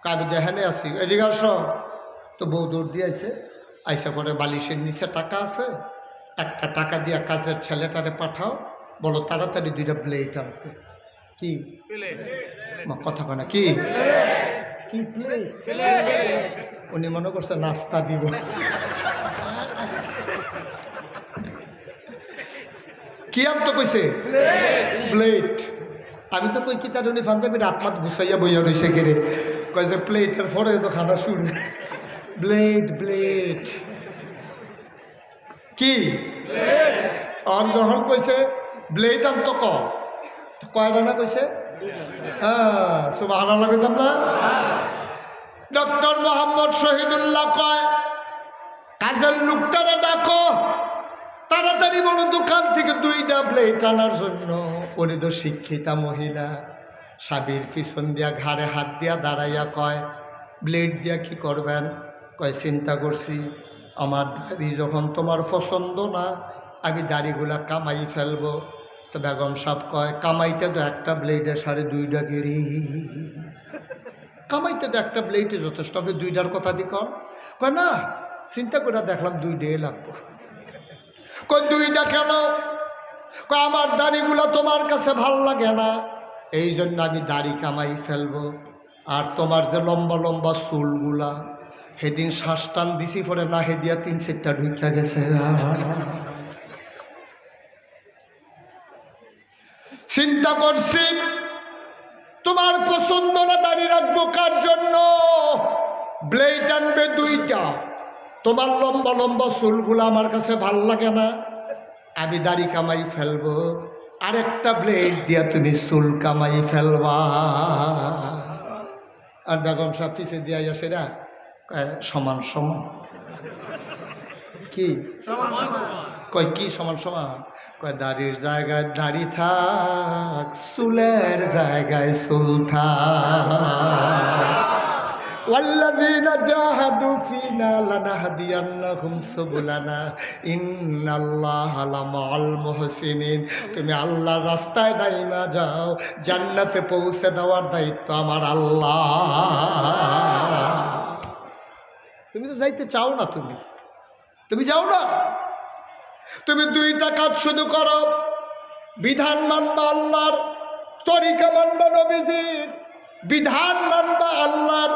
কাবি দেখানে আছি, এদিকে আসো। তো বউ দৌড় দিয়ে আইছে, আইসা পরে বালিশের নিচে টাকা আছে, একটা টাকা দিয়া কাজের ছেলেটারে পাঠাও, বলো তাড়াতাড়ি 2টা প্লেট আনতে। কি কথা কয় না? কি কি প্লেট? উনি মনে করছে নাস্তা দিব। কি আর তো কইছে প্লেট। আমি তো কই কি তার উনি ফান্দাবি রাতমাত গুছাইয়া বইয়া রয়েছে কেড়ে, কয় যে প্লেটের পরে তো খানা শুরু। প্লেট প্লেট কি? আর যখন কইছে ব্লেড আনত কয়টা না কইছে? হ্যাঁ, সুবহানাল্লাহ কইতাম না? ডক্টর মোহাম্মদ শহীদুল্লাহ কয়, কাজের লোকটারে ডাকো, তাড়াতাড়ি বলো দোকান থেকে 2টা ব্লেড আনার জন্য। উনি তো শিক্ষিতা মহিলা, স্বামীর পিছন দিয়া ঘাড়ে হাত দিয়া দাঁড়াইয়া কয়, ব্লেড দিয়া কি করবেন? কয় চিন্তা করছি, আমার দাড়ি যখন তোমার পছন্দ না, আমি দাড়িগুলা কামাই ফেলবো। তো বেগম সাহেব কয়, কামাইতে তো একটা ব্লেডে 2.5 গেড়ি, কামাইতে তো একটা ব্লেডে যথেষ্ট, আপনি 2টার কথা দি কন। কয় না, চিন্তা করে দেখলাম 2টাই লাগবো। কয় 2টা কেন? কয় আমার দাড়িগুলা তোমার কাছে ভাল লাগে না, এই জন্য আমি দাড়ি কামাই ফেলবো। আর তোমার যে লম্বা লম্বা চুলগুলা, সেদিন শ্বাস টান দিছি পরে না হেদিয়া 3-4টা ঢুকা গেছে। চিন্তা করছি তোমার পছন্দ না, দাড়ি রাখবো কার জন্য? ব্লেড আনবে 2টা, তোমার লম্বা লম্বা চুলগুলো আমার কাছে ভাল লাগে না, আমি দাড়ি কামাই ফেলবো, আরেকটা ব্লেড দিয়া তুমি চুল কামাই ফেলবা। আর বেগম সাহেব পিছিয়ে দিয়া সেটা সমান সমান। কি কয়? কি সমান সমান? কয় দাড়ির জায়গায় দাড়ি থাক, চুলের জায়গায় চুল থাক। ওয়াল্লাযীনা জাহাদু ফীনা লানাহদিয়ান্নাহুম সুবুলানা ইন্নাল্লাহা লামাআল মুহসিনিন। তুমি আল্লাহর রাস্তায় দাইমা যাও, জান্নাতে পৌঁছে দেওয়ার দায়িত্ব আমার আল্লাহ। তুমি তো যাইতে চাও না, তুমি যাও না। তুমি 2টা কাজ শুধু করো, বিধান মানবা আল্লাহর, তরিকা মানবা নবীজির। বিধান মানবা আল্লাহর,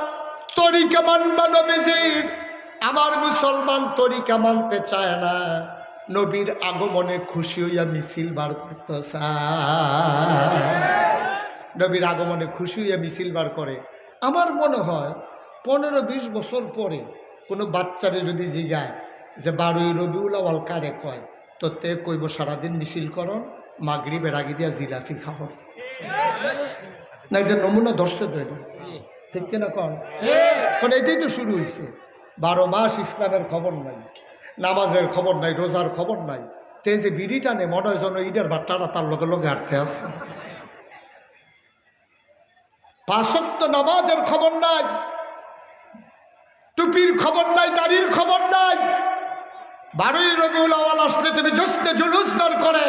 তরিকা মানবা নবীজির। আমার মুসলমান তরিকা মানতে চায় না, নবীর আগমনে খুশি হইয়া মিছিল বার করতে চায়। নবীর আগমনে খুশি হইয়া মিছিল বার করে। আমার মনে হয় 15-20 বছর পরে কোনো বাচ্চারে যদি জিগায় যে 12ই রবিউল আউয়াল কারে কয়, তো তে কইব সারাদিন মিছিল করন, মাগরিবের আগে দিয়া জিলাফি খাও না। এটা নমুনা ধরছে তো, এটা ঠিক কিনা কন? কারণ এটাই তো শুরু হয়েছে। 12 মাস ইসলামের খবর নাই, নামাজের খবর নাই, রোজার খবর নাই, তে যে বিড়ি টানে মনে হয় যেন ঈদের বাচ্চারা তার লগে লগে হাঁটতে আসছে। 5 ওয়াক্ত নামাজের খবর নাই, টুপির খবর নাই, দাড়ির খবর নাই। 12ই রবিউল আউয়াল আসলে তুমি জশ্নে জুলুস বের করে,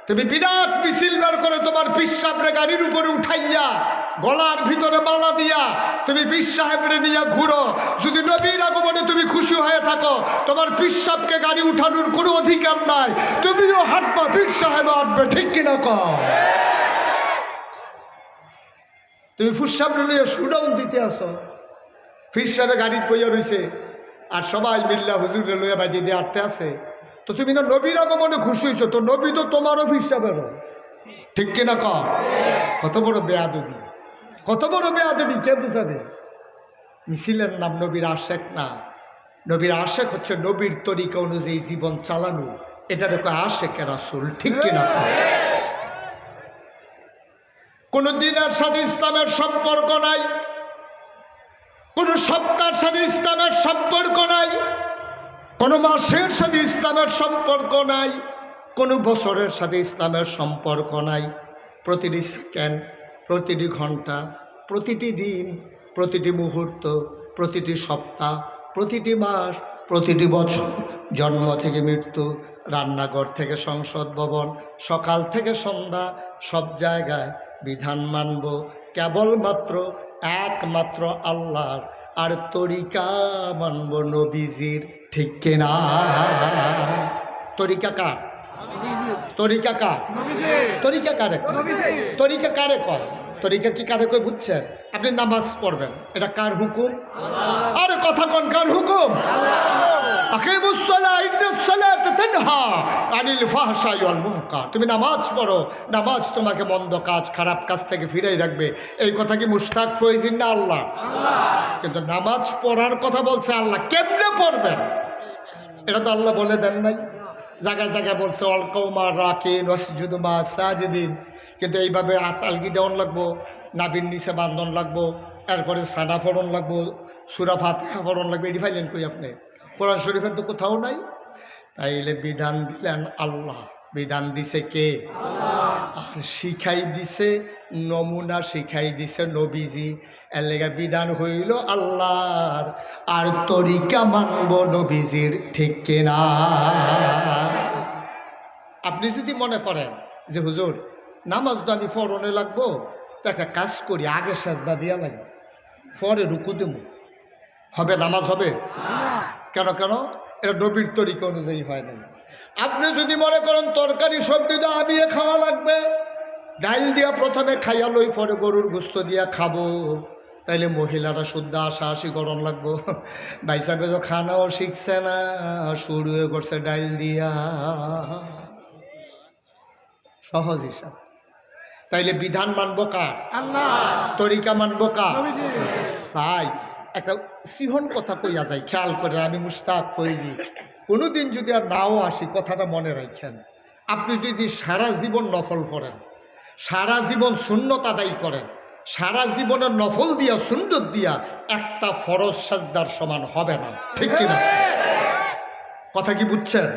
তুমি বিরাট মিছিল বের করে, তোমার পীর সাহেবরে গাড়ির উপরে উঠাইয়া গলার ভিতরে মালা দিয়া তুমি পীর সাহেবরে নিয়ে ঘুরো। যদি নবীর আগমনে তুমি খুশি হয়ে থাকো, তোমার পীর সাহেবকে গাড়ি উঠানোর কোনো অধিকার নাই, তুমিও হাঁটবা, পীর সাহেব হাঁটবে, ঠিক কিনা কও? তুমি পীর সাহেবরে নিয়ে শুডাউন দিতে আসো, পীর সাহেবে গাড়ির বইয়া রয়েছে, আর সবাই মিল্লা হুজুরে লইয়া বাজি দিয়ে আটতে আছে। তো তুমি না নবীর আগমনে খুশি হয়েছো, তো নবী তো তোমারও পীর সাহেবেরও, ঠিক কিনা কও? কত বড় বেয়াদবি, কত বড় বেয়াদবি, কে বুঝাবে? মিছিলের নাম নবীর আশেক না। নবীর আশেক হচ্ছে নবীর তরিকা অনুযায়ী জীবন চালানো, এটা দেখো আশেকে রাসূল, ঠিক কিনা কও? কোনো দিনের সাথে ইসলামের সম্পর্ক নাই, কোনো সপ্তাহের সাথে ইসলামের সম্পর্ক নাই, কোনো মাসের সাথে ইসলামের সম্পর্ক নাই, কোনো বছরের সাথে ইসলামের সম্পর্ক নাই। প্রতিটি সেকেন্ড, প্রতিটি ঘন্টা, প্রতিটি দিন, প্রতিটি মুহূর্ত, প্রতিটি সপ্তাহ, প্রতিটি মাস, প্রতিটি বছর, জন্ম থেকে মৃত্যু, রান্নাঘর থেকে সংসদ ভবন, সকাল থেকে সন্ধ্যা, সব জায়গায় বিধান মানব কেবলমাত্র একমাত্র আল্লাহর, আর তরিকা মানব নবীজির। ঠিক কিনা? তরিকা কার? তরিকা কার? তরিকা কারে কয়? তরিকা কারে কয়? তরিকা কি কারে কয় বুঝছেন? আপনি নামাজ পড়বেন, এটা কার হুকুম? আরে কথা কোন, কার হুকুম? তুমি নামাজ পড়ো, নামাজ তোমাকে মন্দ কাজ, খারাপ কাজ থেকে ফিরাই রাখবে। এই কথা কি মুশতাক ফয়জির না আল্লাহ? কিন্তু নামাজ পড়ার কথা বলছে আল্লাহ। কেমনে পড়বেন এটা তো আল্লাহ বলে দেন নাই। জায়গায় জায়গায় বলছে অল কওমা রাকিন ওয়াসজুদু মা সাজিদিন, কিন্তু এইভাবে আলগি দেওয়ান লাগবো, নাবির নিচে বান্ধন লাগবো, এরপরে সানা ফরন লাগবো, সূরা ফাতিহা ফরন লাগবে। এটি ফাইলেন কই আপনি? কোরআন শরীফের তো কোথাও নাই। তাইলে বিধান দিলেন আল্লাহ, বিধান দিছে কে? আর শিখাই দিছে, নমুনা শিখাই দিছে নবীজি। এর লেগে বিধান হইল আল্লাহর, আর তরিকা মানব নবীজির। ঠিক কিনা? আপনি যদি মনে করেন যে হুজুর নামাজ তো আমি ফরনে লাগবো, তো একটা কাজ করি, আগে সাজদা দিয়া লাগবে, পরে রুকু দেব, হবে? নামাজ হবে? কেন কেন? এটা নবীর তরিকা অনুযায়ী হয় না। আপনি যদি মনে করেন তরকারি সবজি তো আমি খাওয়া লাগবে, ডাইল দিয়া প্রথমে খাইয়া লই, পরে গরুর গোস্ত দিয়া খাবো, তাইলে মহিলারা শুদ্ধ আশা গরম লাগবো। ভাই সাহেব তো খানাও শিখছে না, শুরু হয়ে করছে ডাইল দিয়া। সহজ হিসাব। তাইলে বিধান মানবো কার? আল্লাহ। তরিকা মানবো কার? ভাই একটা সিহন কথা কইয়া যায়, খেয়াল করে। আমি মুশতাক ফয়জি, কোনোদিন যদি আর নাও আসি, কথাটা মনে রাখেন। আপনি যদি সারা জীবন নফল করেন, সারা জীবন সুন্নত আদায় করেন, সারা জীবনের নফল দিয়া সুন্নত দিয়া একটা ফরজ সাজদার সমান হবে না। ঠিক কিনা? কথা কি বুঝছেন?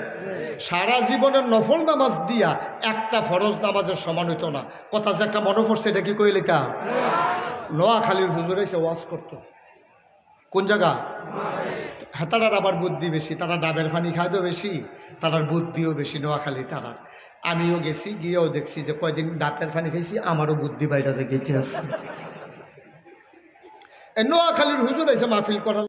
সারা জীবনের নফল নামাজ দিয়া একটা ফরজ নামাজের সমান হইতো না। কথা যে একটা মনে পড়ছে, এটা কি কইলে কা? নোয়াখালীর হুজুর এসে ওয়াজ করতো। কোন জায়গা? হ্যাঁ, তারার আবার বুদ্ধি বেশি, তারা ডাবের পানি খায় তো বেশি, তারার বুদ্ধিও বেশি নোয়াখালী তারার। আমিও গেছি, গিয়েও দেখছি যে কয়দিন ডাবের পানি খাইছি, আমারও বুদ্ধি বাইরে যে গেতে আছে। নোয়াখালীর হুজুর এসে মাহফিল করার